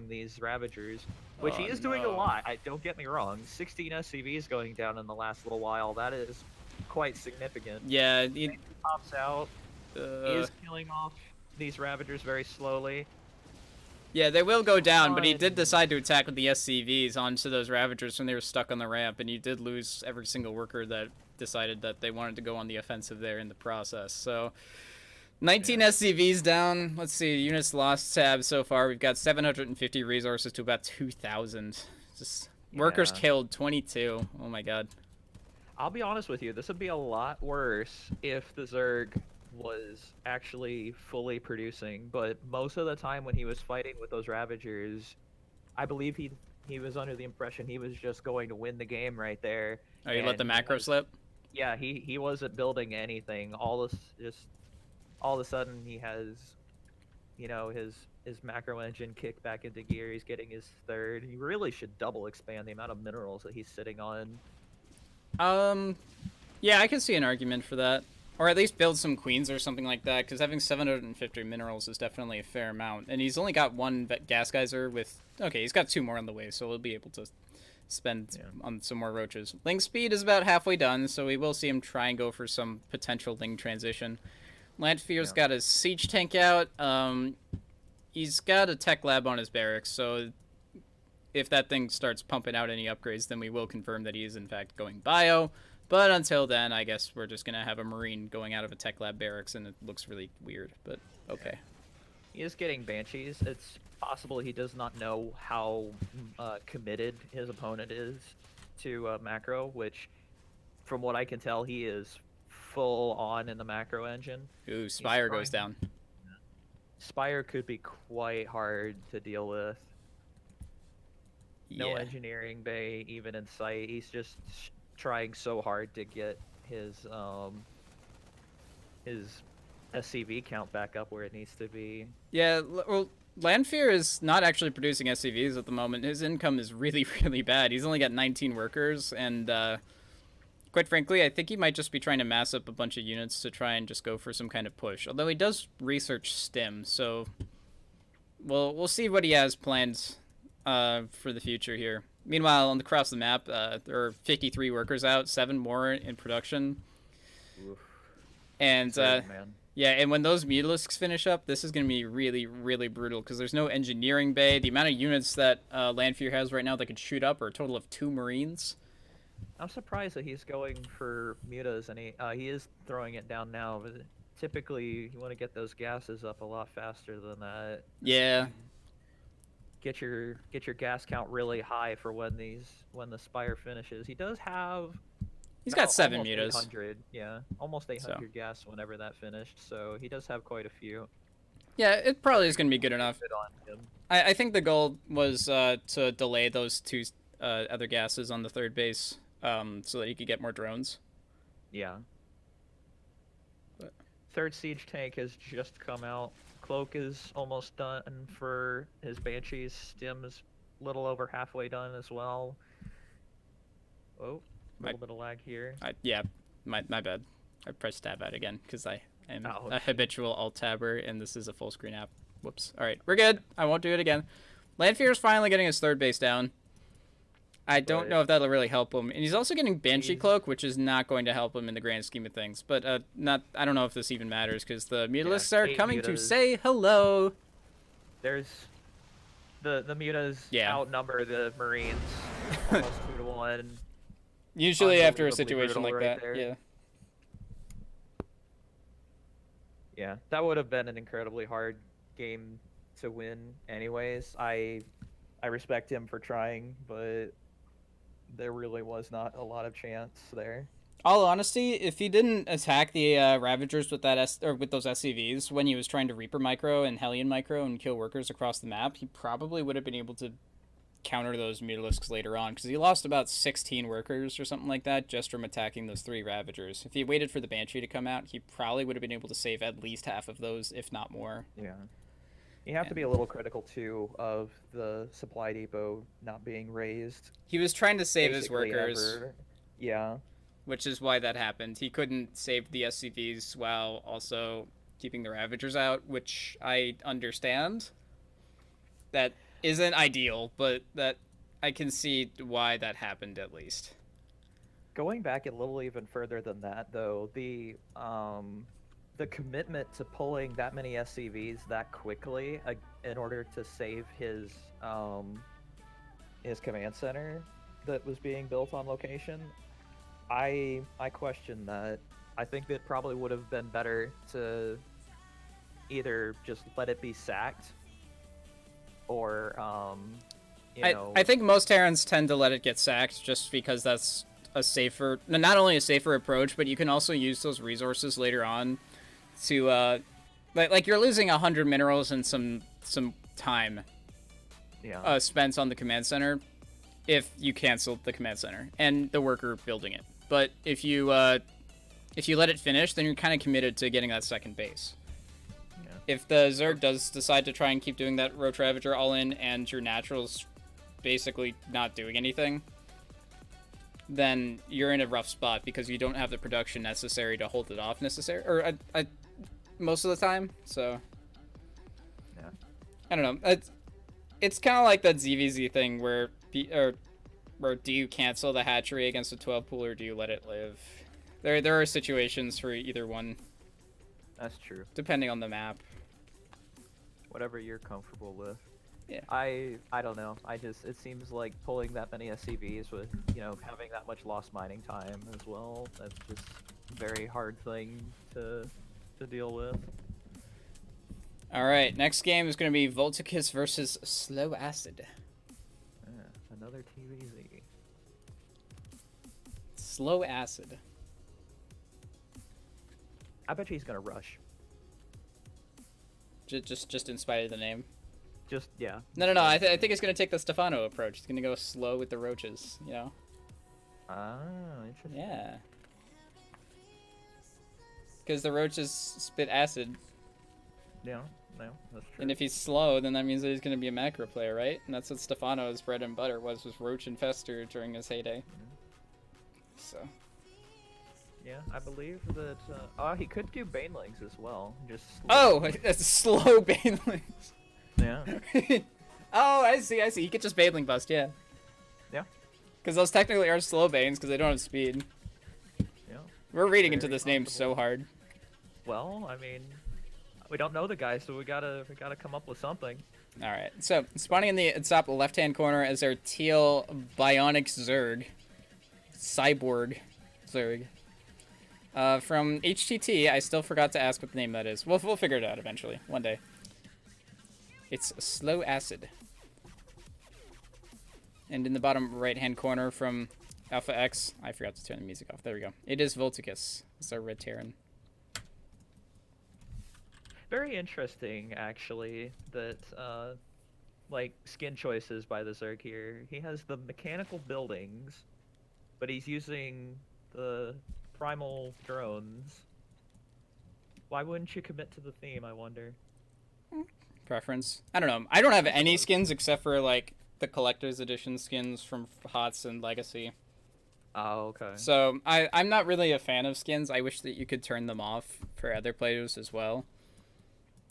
these Ravagers, which he is doing a lot. Don't get me wrong. 16 SCVs going down in the last little while. That is quite significant. Yeah. He pops out. He is killing off these Ravagers very slowly. Yeah, they will go down, but he did decide to attack with the SCVs onto those Ravagers when they were stuck on the ramp, and you did lose every single worker that decided that they wanted to go on the offensive there in the process. So 19 SCVs down. Let's see, units lost tab so far. We've got 750 resources to about 2,000. Just workers killed 22. Oh my god. I'll be honest with you, this would be a lot worse if the Zerg was actually fully producing, but most of the time when he was fighting with those Ravagers, I believe he was under the impression he was just going to win the game right there. Oh, you let the macro slip? Yeah, he wasn't building anything. All of a sudden he has, you know, his macro engine kicked back into gear. He's getting his 3rd. He really should double expand the amount of minerals that he's sitting on. Yeah, I can see an argument for that. Or at least build some queens or something like that, because having 750 minerals is definitely a fair amount. And he's only got 1 gas geyser with... Okay, he's got 2 more on the way, so we'll be able to spend on some more roaches. Ling speed is about halfway done, so we will see him try and go for some potential Ling transition. Landfear's got his siege tank out. He's got a tech lab on his barracks, so if that thing starts pumping out any upgrades, then we will confirm that he is in fact going bio. But until then, I guess we're just going to have a Marine going out of a tech lab barracks, and it looks really weird, but okay. He is getting Banshees. It's possible he does not know how committed his opponent is to macro, which, from what I can tell, he is full on in the macro engine. Ooh, Spire goes down. Spire could be quite hard to deal with. No engineering bay even in sight. He's just trying so hard to get his SCV count back up where it needs to be. Yeah, well, Landfear is not actually producing SCVs at the moment. His income is really, really bad. He's only got 19 workers, and quite frankly, I think he might just be trying to mass up a bunch of units to try and just go for some kind of push. Although he does research stim, so we'll see what he has planned for the future here. Meanwhile, across the map, there are 53 workers out, 7 more in production. Oof. And Sad, man. yeah, and when those mutalisks finish up, this is going to be really, really brutal because there's no engineering bay. The amount of units that Landfear has right now that could shoot up are a total of 2 Marines. I'm surprised that he's going for mutas, and he is throwing it down now. But typically, you want to get those gases up a lot faster than that. Yeah. Get your gas count really high for when the Spire finishes. He does have. He's got 7 almost mutas. 800, yeah, almost 800 gas whenever that finished. So he does have quite a few. Yeah, it probably is going to be good enough. Good on him. I think the goal was to delay those 2 other gases on the 3rd base so that he could get more drones. Yeah. But 3rd siege tank has just come out. Cloak is almost done for his Banshees. Stim is a little over halfway done as well. Oh, a little bit of lag here. Yeah, my bad. I pressed tab out again because I am Oh, a habitual alt-tabber, and this is a full screen app. Whoops. All right, we're good. I won't do it again. Landfear is finally getting his 3rd base down. I don't know if that'll really help him. And he's also getting Banshee Cloak, which is not going to help him in the grand scheme of things. But I don't know if this even matters, because the mutalisks are coming to say hello. There's the mutas outnumber the Marines almost 2-to-1. Usually after a situation like that, there. yeah. Yeah, that would have been an incredibly hard game to win anyways. I respect him for trying, but there really was not a lot of chance there. All honesty, if he didn't attack the Ravagers with with those SCVs when he was trying to Reaper micro and Hellion micro and kill workers across the map, he probably would have been able to counter those mutalisks later on, because he lost about 16 workers or something like that just from attacking those 3 Ravagers. If he waited for the Banshee to come out, he probably would have been able to save at least half of those, if not more. Yeah. You have to be a little critical, too, of the supply depot not being raised. He was trying to save his workers. Ever. Yeah. Which is why that happened. He couldn't save the SCVs while also keeping the Ravagers out, which I understand. That isn't ideal, but that I can see why that happened at least. Going back a little even further than that, though, the commitment to pulling that many SCVs that quickly in order to save his command center that was being built on location, I question that. I think that probably would have been better to either just let it be sacked or I think most Terrans tend to let it get sacked just because that's a safer, not only a safer approach, but you can also use those resources later on to like you're losing 100 minerals and some time spent on the command center if you cancel the command center and the worker building it. But if you let it finish, then you're kind of committed to getting that 2nd base. Yeah. If the Zerg does decide to try and keep doing that Roach Ravager all in and your Natural's basically not doing anything, then you're in a rough spot because you don't have the production necessary to hold it off most of the time. So yeah, I don't know. It's kind of like that ZVZ thing where do you cancel the hatchery against a 12 pool or do you let it live? There are situations for either one. That's true. Depending on the map. Whatever you're comfortable with. Yeah. I don't know. It seems like pulling that many SCVs with, having that much lost mining time as well. That's just a very hard thing to deal with. All right, next game is going to be Volticus versus Slow Acid. Another TVZ. Slow Acid. I bet he's gonna rush. Just in spite of the name. Yeah. No. I think it's gonna take the Stefano approach. It's gonna go slow with the roaches. Ah, interesting. Yeah. Because the roaches spit acid. Yeah. No, that's true. And if he's slow, then that means that he's gonna be a macro player, right? And that's what Stefano's bread and butter was Roach Infester during his heyday. So. Yeah, I believe that. Oh, he could do banelings as well. Just. Oh, that's slow banelings. Yeah. Oh, I see. He could just baneling bust, yeah. Yeah. Because those technically are slow banes because they don't have speed. Yeah. We're reading into Very this name possible. so hard. Well, I mean, we don't know the guy, so we gotta come up with something. All right. So spawning in the top left-hand corner is our teal bionic Zerg, cyborg Zerg. From HTT, I still forgot to ask what the name that is. We'll figure it out eventually, one day. It's slow acid. And in the bottom right-hand corner from AlphaX, I forgot to turn the music off. There we go. It is Volticus. It's our red Terran. Very interesting, actually, that like skin choices by the Zerg here. He has the mechanical buildings, but he's using the primal drones. Why wouldn't you commit to the theme, I wonder? Preference. I don't know. I don't have any skins except for like the collector's edition skins from HOTS and Legacy. Oh, okay. So I'm not really a fan of skins. I wish that you could turn them off for other players as well.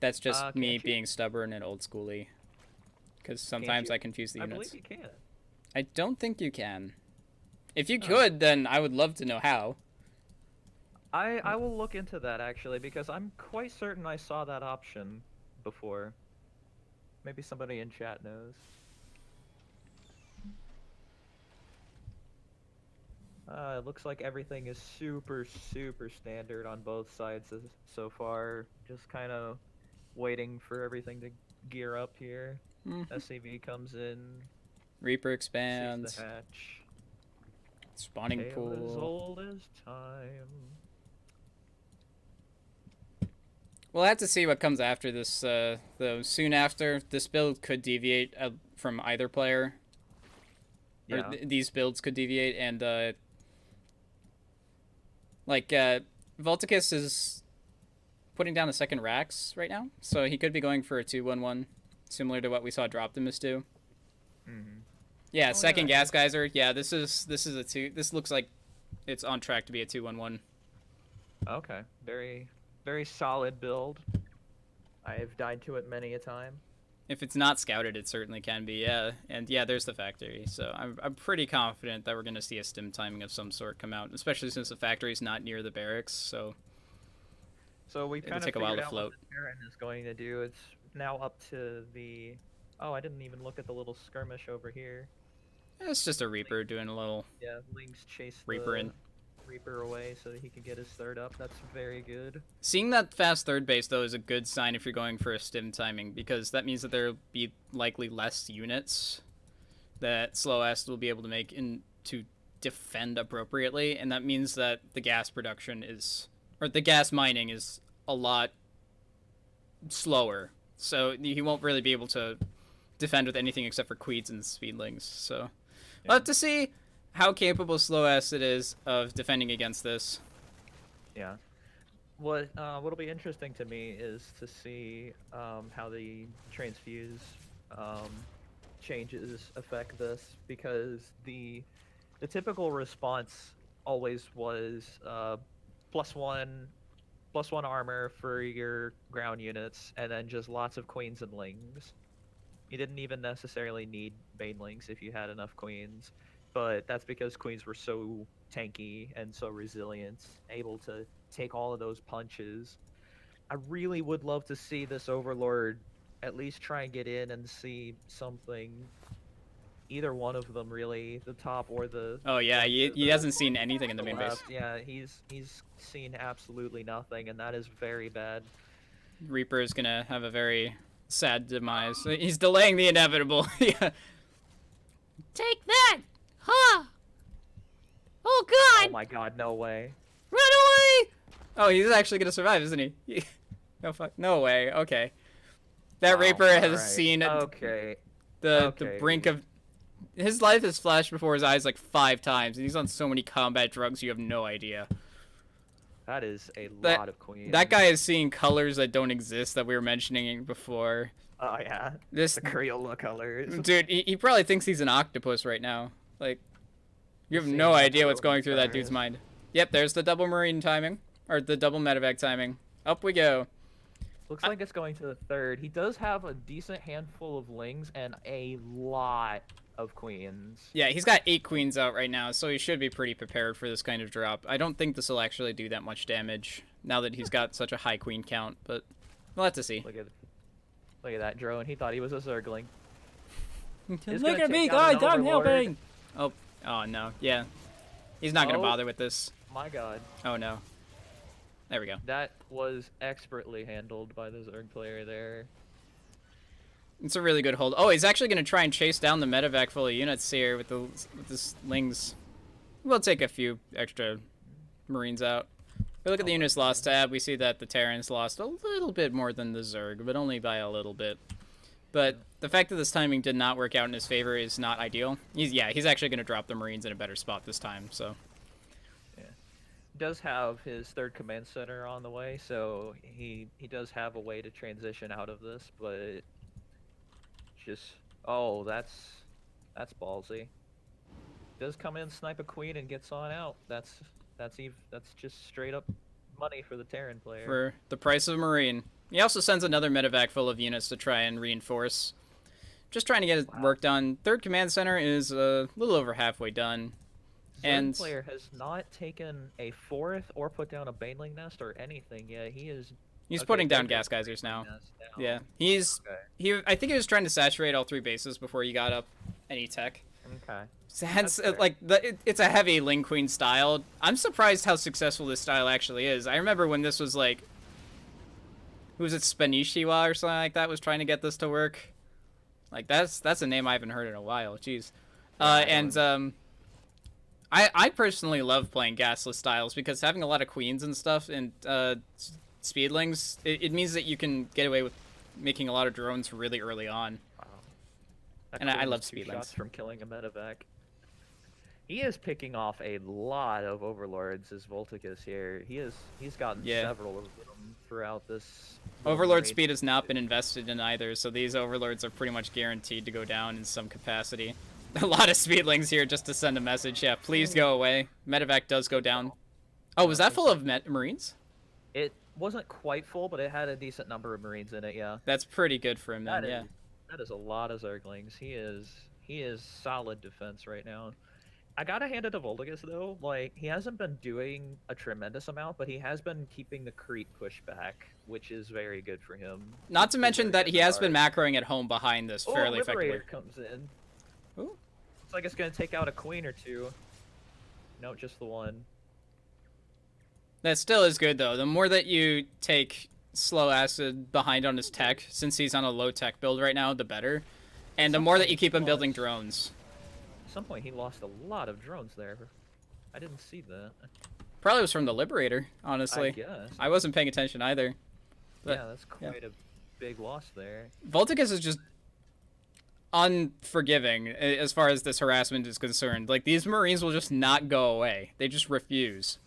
That's just me being stubborn and old schooly. Because sometimes I confuse the units. I believe you can. I don't think you can. If you could, then I would love to know how. I will look into that, actually, because I'm quite certain I saw that option before. Maybe somebody in chat knows. It looks like everything is super standard on both sides so far. Just kind of waiting for everything to gear up here. SCV comes in. Reaper expands. Sees the hatch. Spawning Tale pool. as old as time. We'll have to see what comes after this, though. Soon after, this build could deviate from either player. Yeah. Or these builds could deviate, and, Volticus is putting down a second Rax right now, so he could be going for a 2-1-1, similar to what we saw Droptimus do. Mm-hmm. Yeah, second Gas Geyser. Yeah, this is a 2. This looks like it's on track to be a 2-1-1. Okay. Very solid build. I have died to it many a time. If it's not scouted, it certainly can be, yeah. And yeah, there's the factory. So I'm pretty confident that we're going to see a stim timing of some sort come out, especially since the factory's not near the barracks. So we've kind of take a while to float. What the Terran is going to do. It's now up to the. Oh, I didn't even look at the little skirmish over here. It's just a Reaper doing a little. Yeah, Lynx chase Reaper in. Reaper away so he can get his third up. That's very good. Seeing that fast third base, though, is a good sign if you're going for a stim timing, because that means that there'll be likely less units that Slow Acid will be able to make to defend appropriately, and that means that the gas production or the gas mining is a lot slower. So he won't really be able to defend with anything except for Queeds and Speedlings. So we'll have to see how capable Slow Acid is of defending against this. Yeah. What'll be interesting to me is to see how the transfuse changes affect this, because the typical response always was +1 armor for your ground units, and then just lots of queens and lings. You didn't even necessarily need banelings if you had enough queens. But that's because queens were so tanky and so resilient, able to take all of those punches. I really would love to see this Overlord at least try and get in and see something. Either one of them, really, the top or the. Oh yeah, he hasn't seen anything in the main base. Yeah, he's seen absolutely nothing, and that is very bad. Reaper is gonna have a very sad demise. He's delaying the inevitable. Yeah. Take that! Huh! Oh god! Oh my god, no way. Run away! Oh, he's actually gonna survive, isn't he? No fuck. No way. Okay. That Reaper has seen the brink of. His life has flashed before his eyes like 5 times, and he's on so many combat drugs you have no idea. That is a lot of queens. That guy is seeing colors that don't exist that we were mentioning before. Oh yeah. The Crayola colors. Dude, he probably thinks he's an octopus right now. Like, you have no idea what's going through that dude's mind. Yep, there's the double marine timing, or the double medevac timing. Up we go. Looks like it's going to the third. He does have a decent handful of lings and a lot of queens. Yeah, he's got 8 queens out right now, so he should be pretty prepared for this kind of drop. I don't think this will actually do that much damage now that he's got such a high queen count, but we'll have to see. Look at that drone. He thought he was a zergling. Look at me, guys! I'm helping! Oh no. Yeah. He's not going to bother with this. My god. Oh no. There we go. That was expertly handled by the Zerg player there. It's a really good hold. Oh, he's actually going to try and chase down the medevac full of units here with this lings. We'll take a few extra marines out. We look at the units lost tab. We see that the Terrans lost a little bit more than the Zerg, but only by a little bit. But the fact that this timing did not work out in his favor is not ideal. He's actually going to drop the marines in a better spot this time, so... Does have his third command center on the way, so he does have a way to transition out of this, but just that's ballsy. Does come in, snipe a queen, and gets on out. That's just straight up money for the Terran player. For the price of a marine. He also sends another medevac full of units to try and reinforce. Just trying to get his work done. Third command center is a little over halfway done. And player has not taken a fourth or put down a baneling nest or anything yet. He's putting down gas geysers now. Yeah, I think he was trying to saturate all 3 bases before he got up any tech. Okay. So hence, it's a heavy Ling Queen style. I'm surprised how successful this style actually is. I remember when this was like, who was it, Spanishiwa or something like that was trying to get this to work. Like that's a name I haven't heard in a while. Jeez. I personally love playing gasless styles because having a lot of queens and stuff and speedlings, it means that you can get away with making a lot of drones really early on. Wow. And I love speedlings. From killing a medevac. He is picking off a lot of overlords as Volticus here. He's gotten several of them throughout this. Overlord speed has not been invested in either, so these overlords are pretty much guaranteed to go down in some capacity. A lot of speedlings here just to send a message. Yeah, please go away. Medevac does go down. Oh, was that full of marines? It wasn't quite full, but it had a decent number of marines in it, yeah. That's pretty good for him then, yeah. That is a lot of Zerglings. He is solid defense right now. I gotta hand it to Volticus though. Like, he hasn't been doing a tremendous amount, but he has been keeping the creep push back, which is very good for him. Not to mention that he has been macroing at home behind this fairly effectively. Liberator comes in. Ooh. Looks like it's gonna take out a queen or two. No, just the one. That still is good though. The more that you take Slow Acid behind on his tech, since he's on a low tech build right now, the better. And the more that you keep him building drones. At some point he lost a lot of drones there. I didn't see that. Probably was from the Liberator, honestly. I guess. I wasn't paying attention either. But, yeah, that's quite a big loss there. Volticus is just unforgiving as far as this harassment is concerned. Like, these Marines will just not go away. They just refuse.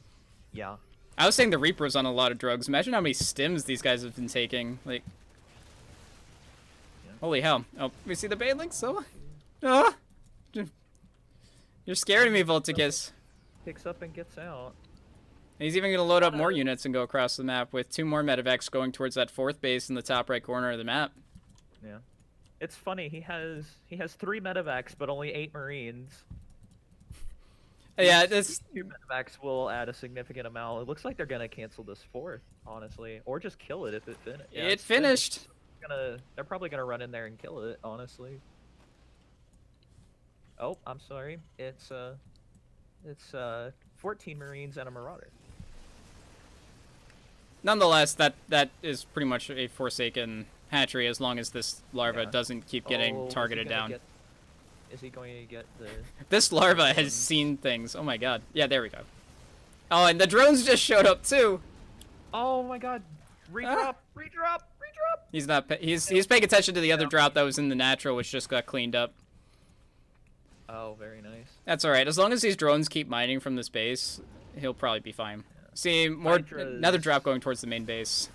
Yeah. I was saying the Reaper's on a lot of drugs. Imagine how many stims these guys have been taking. Like, holy hell. Oh, we see the banelings, so... Ah! You're scaring me, Volticus. Picks up and gets out. He's even going to load up more units and go across the map with 2 more medevacs going towards that 4th base in the top right corner of the map. Yeah. It's funny, he has 3 medevacs, but only 8 marines. Yeah, this 2 medevacs will add a significant amount. It looks like they're gonna cancel this 4th, honestly, or just kill it if it finished. Yeah, it finished. They're probably gonna run in there and kill it, honestly. Oh, I'm sorry. It's 14 marines and a marauder. Nonetheless, that is pretty much a Forsaken hatchery as long as this larva doesn't keep getting targeted down. Is he going to get the... This larva has seen things. Oh my god. Yeah, there we go. Oh, and the drones just showed up too. Oh my god. Redrop, redrop, redrop. He's not. He's paying attention to the other drop that was in the natural, which just got cleaned up. Oh, very nice. That's all right. As long as these drones keep mining from this base, he'll probably be fine. Yeah. See, another drop going towards the main base.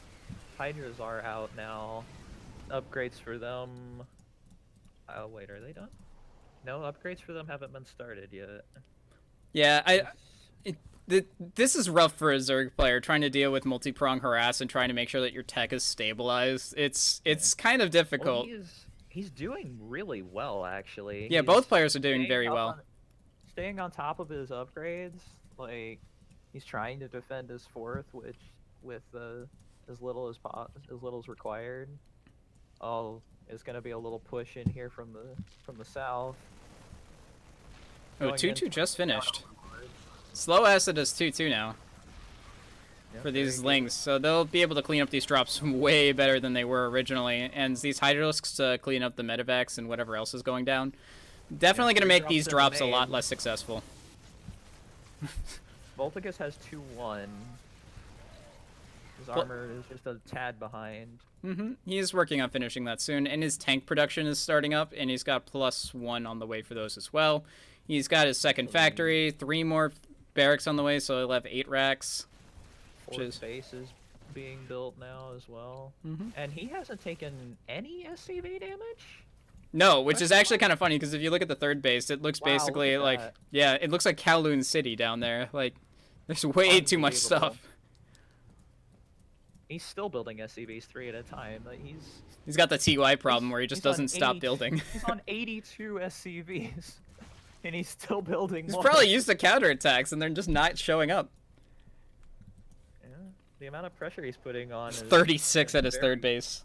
Hydras are out now. Upgrades for them. Oh wait, are they done? No, upgrades for them haven't been started yet. Yeah, this is rough for a Zerg player trying to deal with multi-prong harass and trying to make sure that your tech is stabilized. It's kind of difficult. Well, he's doing really well, actually. Yeah, He's both players are doing staying very up well. on- staying on top of his upgrades, like he's trying to defend his fourth, which with as little as required. Oh, it's gonna be a little push in here from the south. Oh, Going 2-2 in just finished. down on the board. Slow Acid is 2-2 now Yeah, for very these good. links, so they'll be able to clean up these drops way better than they were originally. And these Hydralisks to clean up the medevacs and whatever else is going down. Definitely Yeah, going to three make these drops drops in a the lot main. less successful. Volticus has 2-1. His Well- armor is just a tad behind. He's working on finishing that soon, and his tank production is starting up, and he's got +1 on the way for those as well. He's got his second factory, 3 more barracks on the way, so he'll have 8 racks. Fourth is- base is being built now as well. And he hasn't taken any SCV damage? No, which is actually kind of funny, because if you look at the third base, it looks Wow, look basically at like, that. yeah, it looks like Kowloon City down there. Like, there's way too much Unbelievable. stuff. He's still building SCVs 3 at a time. Like He's got the TY problem where he just he's on doesn't stop 80 building. He's on 82 SCVs, and he's still building He's more. probably used to counterattacks, and they're just not showing up. Yeah, the amount of pressure he's putting on is 36 at his very- third base.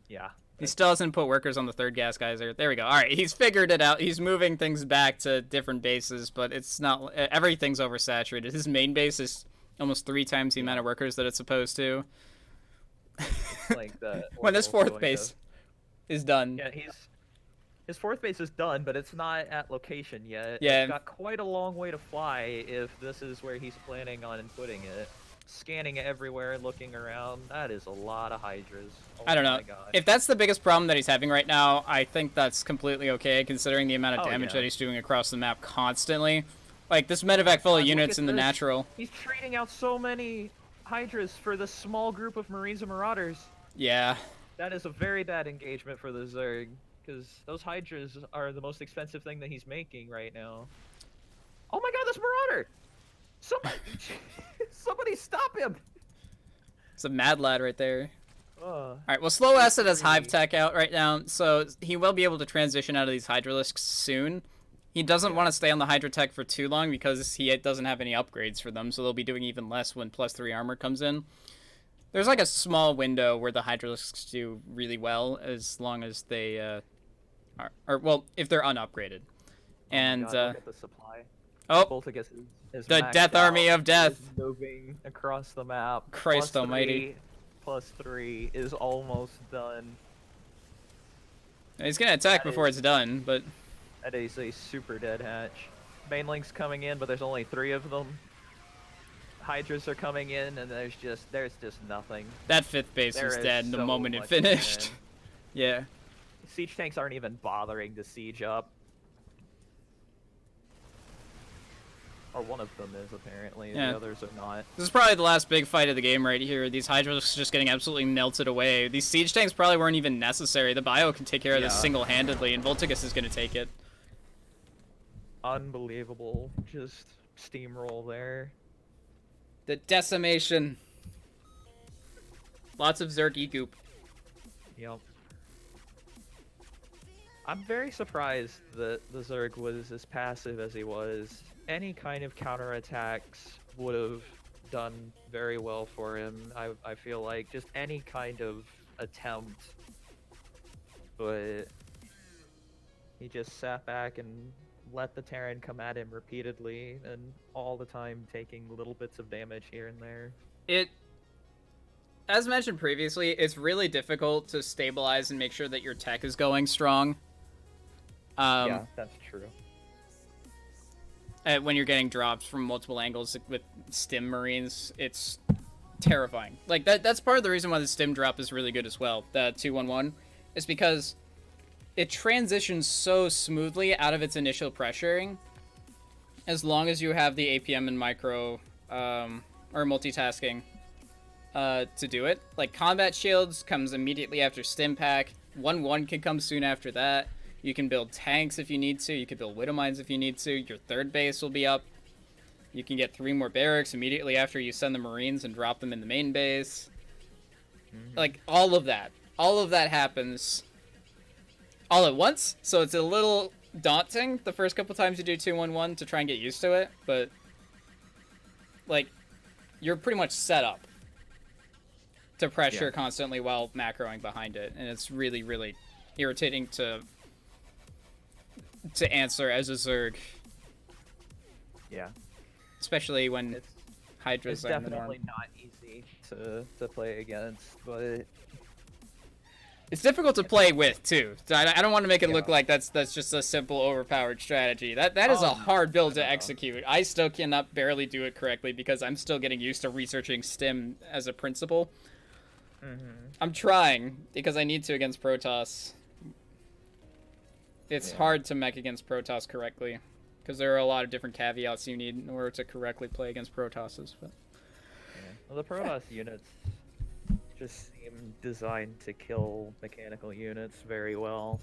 Yeah. He still hasn't put workers on the third gas geyser. There we go. All right, he's figured it out. He's moving things back to different bases, but it's not. Everything's oversaturated. His main base is almost 3 times the amount of workers that it's supposed to. Like the When this orbital's fourth going base to- is done. Yeah, his fourth base is done, but it's not at location yet. Yeah. It's got quite a long way to fly if this is where he's planning on putting it. Scanning everywhere, looking around. That is a lot of Hydras. Oh I don't know. my God. If that's the biggest problem that he's having right now, I think that's completely okay, considering the amount of Oh, damage yeah. that he's doing across the map constantly. Like, this medevac full of God, look units at in the this. natural. He's trading out so many Hydras for this small group of Marines and Marauders. Yeah. That is a very bad engagement for the Zerg, because those Hydras are the most expensive thing that he's making right now. Oh my God, this Marauder! Somebody stop him! It's a mad lad right there. Ugh. Alright, well, Slow Acid has Three. Hive Tech out right now, so he will be able to transition out of these Hydralisks soon. He doesn't want to stay on the Hydra Tech for too long because he doesn't have any upgrades for them, so they'll be doing even less when +3 armor comes in. There's like a small window where the Hydralisks do really well as long as they well, if they're unupgraded. And God, look at the supply. oh, Volticus is the maxed Death out, Army of Death. is moving across the map. Christ almighty. +3 is almost done. He's gonna attack That before is- it's done, but That is a super dead hatch. Main link's coming in, but there's only 3 of them. Hydras are coming in, and there's just nothing. that 5th base There was is dead the so moment it much finished. in. Yeah. Siege tanks aren't even bothering to siege up. Or one of them is, apparently. Yeah. The others are not. This is probably the last big fight of the game right here. These Hydras just getting absolutely melted away. These siege tanks probably weren't even necessary. The bio can take care of this Yeah. single-handedly, and Volticus is going to take it. Unbelievable. Just steamroll there. The decimation. Lots of Zerg goop. Yep. I'm very surprised that the Zerg was as passive as he was. Any kind of counterattacks would have done very well for him. I feel like just any kind of attempt. But he just sat back and let the Terran come at him repeatedly and all the time taking little bits of damage here and there. As mentioned previously, it's really difficult to stabilize and make sure that your tech is going strong. Yeah, that's true. When you're getting drops from multiple angles with stim marines, it's terrifying. Like that's part of the reason why the stim drop is really good as well. The 211 is because it transitions so smoothly out of its initial pressuring, as long as you have the APM and micro or multitasking to do it. Like combat shields comes immediately after stim pack. 1-1 can come soon after that. You can build tanks if you need to. You can build widow mines if you need to. Your third base will be up. You can get 3 more barracks immediately after you send the Marines and drop them in the main base. Like, all of that happens all at once, so it's a little daunting the first couple times you do 2-1-1 to try and get used to it, but, like, you're pretty much set up to pressure constantly while macroing behind it, and it's really, really irritating to answer as a Zerg. Yeah. Especially when It's Hydras are the norm. definitely not easy to play against, but It's difficult to play with, too. I don't want to make it look like that's just a simple, overpowered strategy. That is a hard build to execute. I still cannot barely do it correctly because I'm still getting used to researching stim as a principle. I'm trying, because I need to against Protoss. It's hard to mech against Protoss correctly, because there are a lot of different caveats you need in order to correctly play against Protosses. But well, the Protoss units just seem designed to kill mechanical units very well.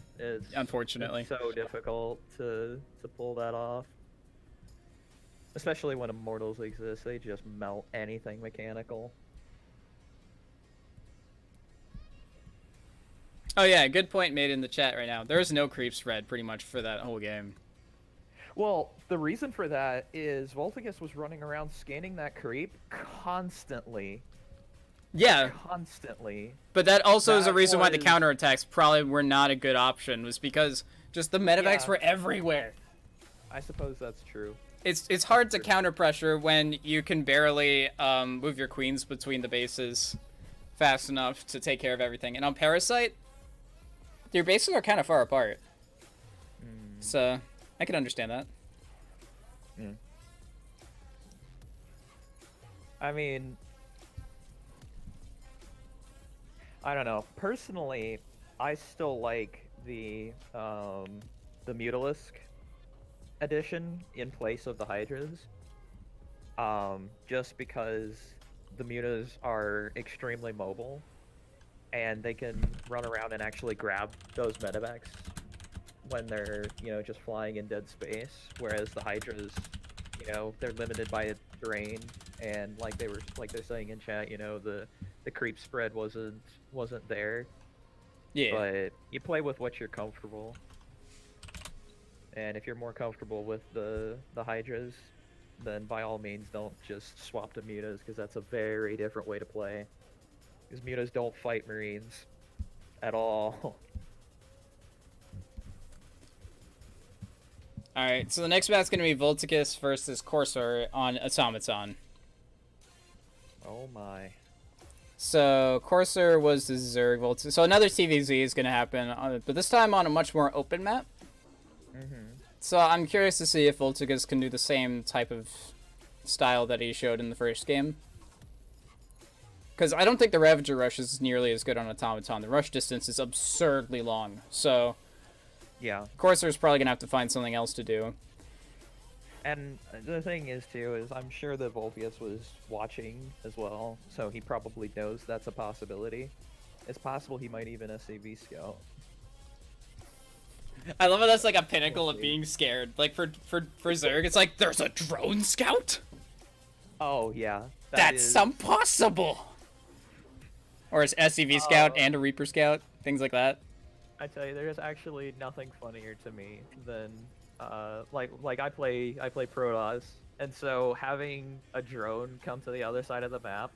Unfortunately. It's so difficult to pull that off. Especially when Immortals exist, they just melt anything mechanical. Oh yeah, good point made in the chat right now. There's no creep spread pretty much for that whole game. Well, the reason for that is Voltigus was running around scanning that creep constantly. Yeah. Constantly. But that also is a That reason why the was- counterattacks probably were not a good option, was because just the medevacs Yeah. were everywhere. I suppose that's true. It's hard to counter pressure when you can barely move your queens between the bases fast enough to take care of everything. And on Parasite, your bases are kind of far apart. So, I can understand that. I mean, I don't know. Personally, I still like the Mutalisk edition in place of the Hydras. Just because the Mutas are extremely mobile, and they can run around and actually grab those medevacs when they're, just flying in dead space, whereas the Hydras, they're limited by terrain, and like they're saying in chat, the creep spread wasn't there. Yeah. But you play with what you're comfortable. And if you're more comfortable with the Hydras, then by all means don't just swap to Mutas, because that's a very different way to play. Because Mutas don't fight Marines at all. Alright, so the next match is going to be Volticus versus Corsair on Automaton. Oh my. So, Corsair was the Zerg Volticus. So another TVZ is going to happen, but this time on a much more open map. So I'm curious to see if Volticus can do the same type of style that he showed in the first game. Because I don't think the Ravager rush is nearly as good on Automaton. The rush distance is absurdly long. So, Yeah. Corsair's probably going to have to find something else to do. And the thing is, too, is I'm sure that Volpius was watching as well, so he probably knows that's a possibility. It's possible he might even SCV scout. I love how that's like a pinnacle of being scared. Like for Zerg, it's like, there's a drone scout? Oh, yeah. That's impossible! Or is SCV scout and a Reaper scout, things like that. I tell you, there's actually nothing funnier to me than like I play Protoss, and so having a drone come to the other side of the map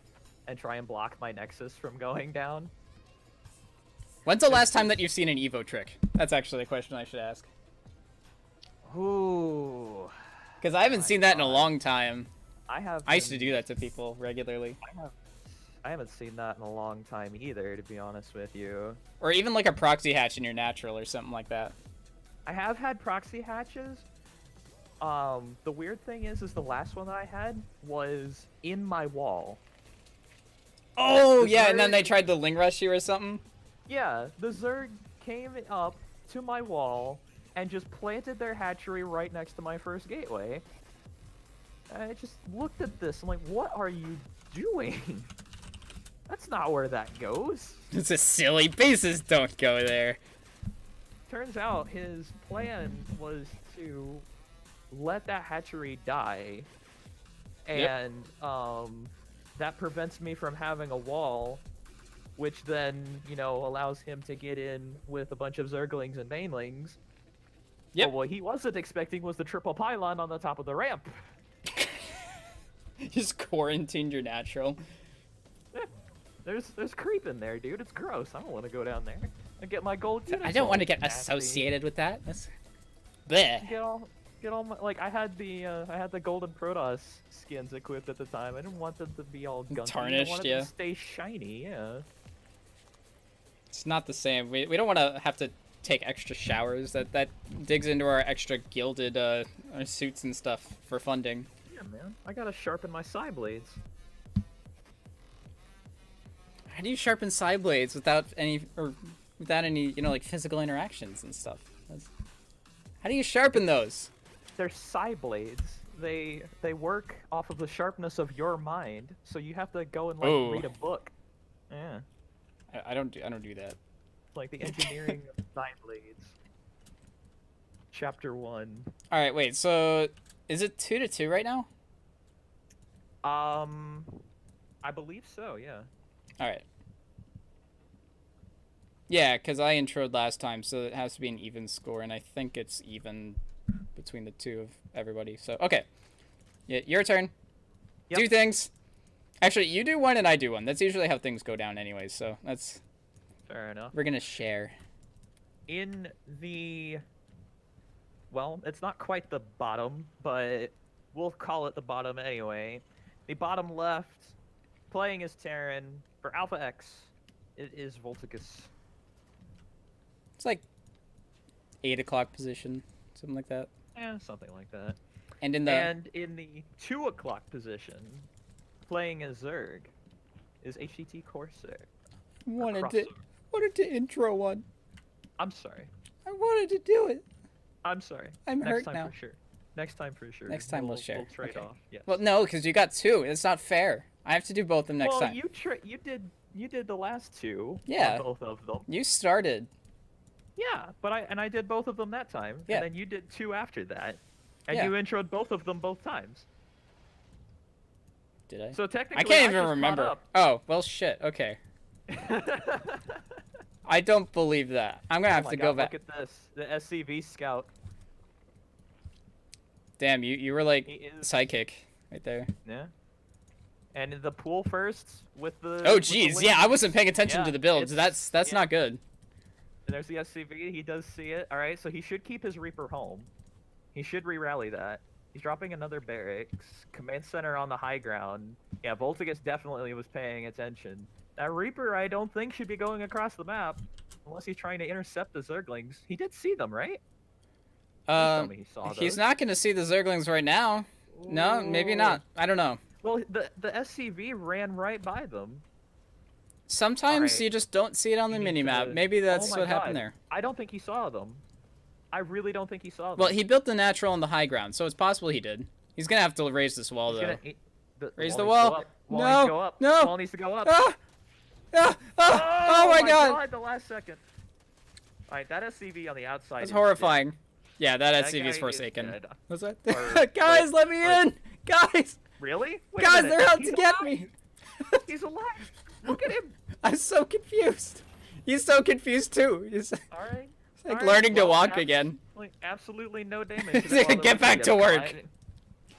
and try and block my Nexus from going down. When's the last time that you've seen an Evo trick? That's actually a question I should ask. Ooh. Because I haven't seen that in a long time. I used to do that to people regularly. I haven't seen that in a long time either, to be honest with you. Or even like a proxy hatch in your natural or something like that. I have had proxy hatches. The weird thing is the last one that I had was in my wall. Oh, The yeah, and then Zerg- they tried to Ling Rush you or something? Yeah, the Zerg came up to my wall and just planted their hatchery right next to my first gateway. I just looked at this, I'm like, what are you doing? That's not where that goes. It's a silly. Bases don't go there. Turns out his plan was to let that hatchery die and that prevents me from having a wall, which then, you know, allows him to get in with a bunch of Zerglings and Banelings. Yep. But what he wasn't expecting was the triple pylon on the top of the ramp. Just quarantined your natural. There's creep in there, dude. It's gross. I don't want to go down there and get my gold. I don't want to get nasty. associated with that. That's... Bleh. Get all my, like, I had the golden Protoss skins equipped at the time. I didn't want them to be all gunky. Tarnished, I wanted yeah. them to stay shiny, yeah. It's not the same. We don't want to have to take extra showers. That digs into our extra gilded our suits and stuff for funding. Yeah, man. I gotta sharpen my side blades. How do you sharpen side blades without any you know, like physical interactions and stuff? How do you sharpen those? They're side blades. They work off of the sharpness of your mind. So you have to go and like Ooh. read a book. Yeah. I don't do that. Like the engineering of side blades. Chapter 1. All right, wait. So is it 2-2 right now? I believe so, yeah. All right. Yeah, because I introed last time, so it has to be an even score, and I think it's even between the two of everybody. So, okay. Yeah, your turn. Yep. Do things. Actually, you do one and I do one. That's usually how things go down anyways, so that's... Fair enough. We're going to share. In the... Well, it's not quite the bottom, but we'll call it the bottom anyway. The bottom left, playing as Terran, for AlphaX, it is Volticus. It's like 8 o'clock position, something like that. Yeah, something like that. And in the... And in the 2 o'clock position, playing as Zerg, is HTT Corsair. wanted to intro one. I'm sorry. I wanted to do it. I'm sorry. I'm Next hurt time now. for sure. Next time for sure. Next time we'll share. We'll trade Okay. off. Yes. Well, no, because you got 2. It's not fair. I have to do both of them next well, time. you did the last 2. Yeah. On both of them. You started. Yeah, but I did both of them that time. Yeah. And then you did 2 after that. And Yeah. you introed both of them both times. Did I? So technically, I can't even just caught remember. up. Oh, well, shit. Okay. I don't believe that. I'm gonna have Oh my to God, go back. Look at this. The SCV scout. Damn, you were like He is- psychic right there. Yeah. And in the pool first with the. Oh, with the jeez. Yeah, I wings. wasn't paying attention Yeah, to the builds. it's- That's yeah. not good. And there's the SCV. He does see it. All right, so he should keep his Reaper home. He should re-rally that. He's dropping another barracks. Command center on the high ground. Yeah, Volticus definitely was paying attention. That Reaper, I don't think, should be going across the map unless he's trying to intercept the Zerglings. He did see them, right? Tell me he saw He's those. not gonna see the Zerglings right now. No, maybe not. I don't know. Well, the SCV ran right by them. Sometimes Alright. you just don't see it on the You need minimap. to- Maybe that's Oh my what happened God. there. I don't think he saw them. I really don't think he saw them. Well, he built the natural on the high ground, so it's possible he did. He's gonna have to raise this wall, He's though. gonna- Raise the needs to wall. go up. Wall No, needs to go up. no. Wall needs to go up. Ah! Ah! Ah! Oh my god! The last second. All right, that SCV on the outside. That's is horrifying. Yeah, that That SCV is guy Forsaken. dead. What's that? Or- Guys, or- let me or- in! Guys! dead. Really? Wait a Guys, minute. they're out He's to get alive. me! He's alive. Look at him. I'm so confused. He's so confused too. He's All right. like All right, learning to well, walk again. Absolutely no damage. He's like, "Get back to work."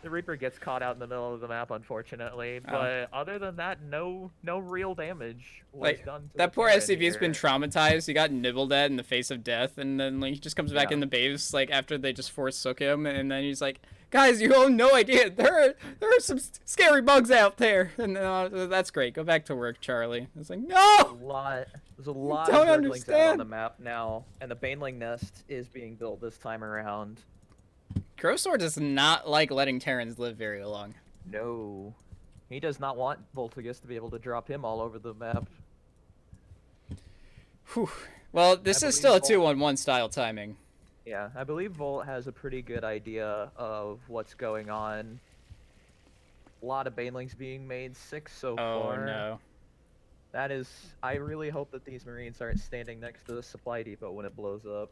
The Reaper gets caught out in the middle of the map, unfortunately. Oh. But other than that, no real damage was Like, done. To that the poor Terran SCV's been here. traumatized. He got nibbled at in the face of death, and then like he just comes back Yeah. in the base like after they just forsook him, and then he's like, "Guys, you have no idea. There are some scary bugs out there." And that's great. Go back to work, Charlie. It's like, no. There's a lot don't of Zerglings out on understand. the map now, and the Baneling nest is being built this time around. Grosor does not like letting Terrans live very long. No. He does not want Volticus to be able to drop him all over the map. Whew. Well, this I is still a believe 2-on-1 style timing. Yeah, I believe Volt has a pretty good idea of what's going on. A lot of Banelings being made, 6 so Oh far. no. That is, I really hope that these Marines aren't standing next to the supply depot when it blows up.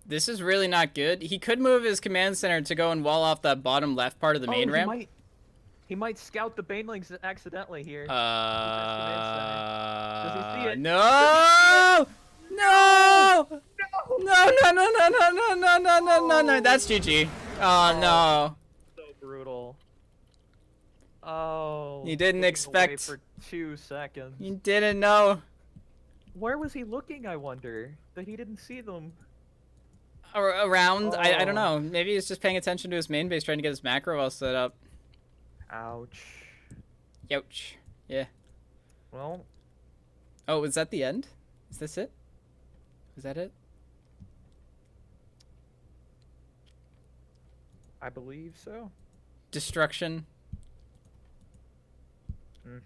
This is really not good. He could move his command center to go and wall off that bottom left part of the main ramp. He might scout the banelings accidentally here. Does he see it? No! No! No! No! No! No! No! No! No! No! No! No! No! That's GG. Oh no! So brutal. Oh. You didn't looking expect. away for 2 seconds. You didn't know. Where was he looking? I wonder that he didn't see them. Around. I don't Oh. know. Maybe he's just paying attention to his main base, trying to get his macro all set up. Ouch. Youch. Yeah. Well, Oh, was that the end? Is this it? Is that it? I believe so. Destruction. Mm.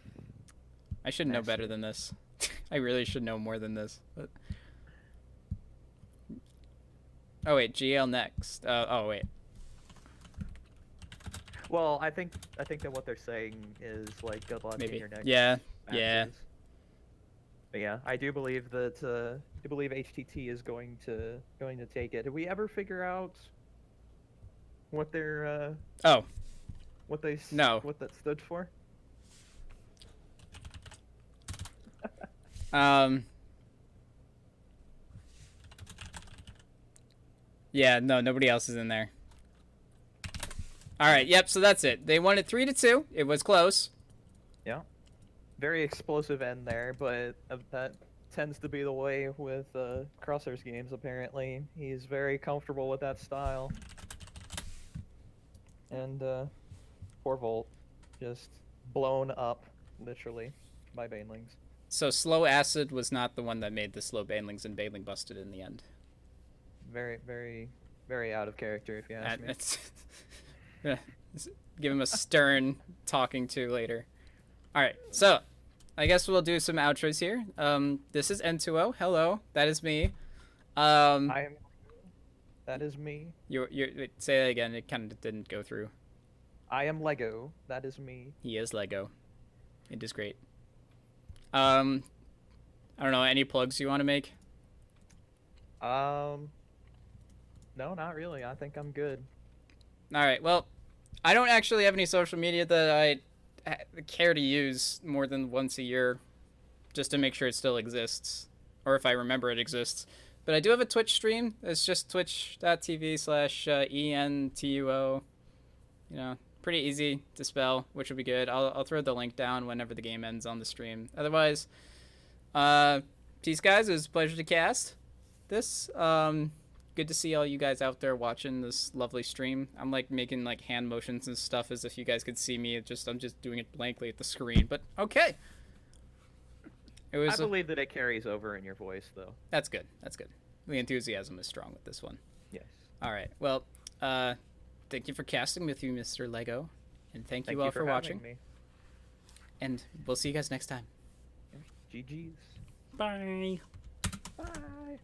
I should know Nasty. better than this. I really should know more than this. But... Oh wait, GL next. Oh wait. Well, I think that what they're saying is like good luck in Maybe. your next Yeah. matches. Yeah. But yeah, I do believe that I believe HTT is going to take it. Did we ever figure out what their Oh. No. what that stood for? Yeah, no, nobody else is in there. All right, yep, so that's it. They won it 3-2. It was close. Yeah. Very explosive end there, but that tends to be the way with Crosshair's games apparently. He's very comfortable with that style. And poor Volt just blown up literally by Banelings. So Slow Acid was not the one that made the slow Banelings, and Baneling busted in the end. Very, very, very out of character, if you ask me. It's give him a stern talking to later. All right, so I guess we'll do some outros here. This is N2O. Hello, that is me. That is me. You say that again. It kind of didn't go through. I am Lego. That is me. He is Lego. It is great. I don't know. Any plugs you want to make? No, not really. I think I'm good. All right. Well, I don't actually have any social media that I care to use more than once a year, just to make sure it still exists, or if I remember it exists. But I do have a Twitch stream. It's just twitch.tv/ENTUO. You know, pretty easy to spell, which would be good. I'll throw the link down whenever the game ends on the stream. Otherwise, peace, guys. It was a pleasure to cast this. Good to see all you guys out there watching this lovely stream. I'm like making like hand motions and stuff as if you guys could see me. I'm just doing it blankly at the screen. But okay. It was. I believe that it carries over in your voice, though. That's good. That's good. The enthusiasm is strong with this one. Yes. All right. Well, thank you for casting with you, Mr. Lego, and thank you all for having watching. me. And we'll see you guys next time. GG's. Bye. Bye.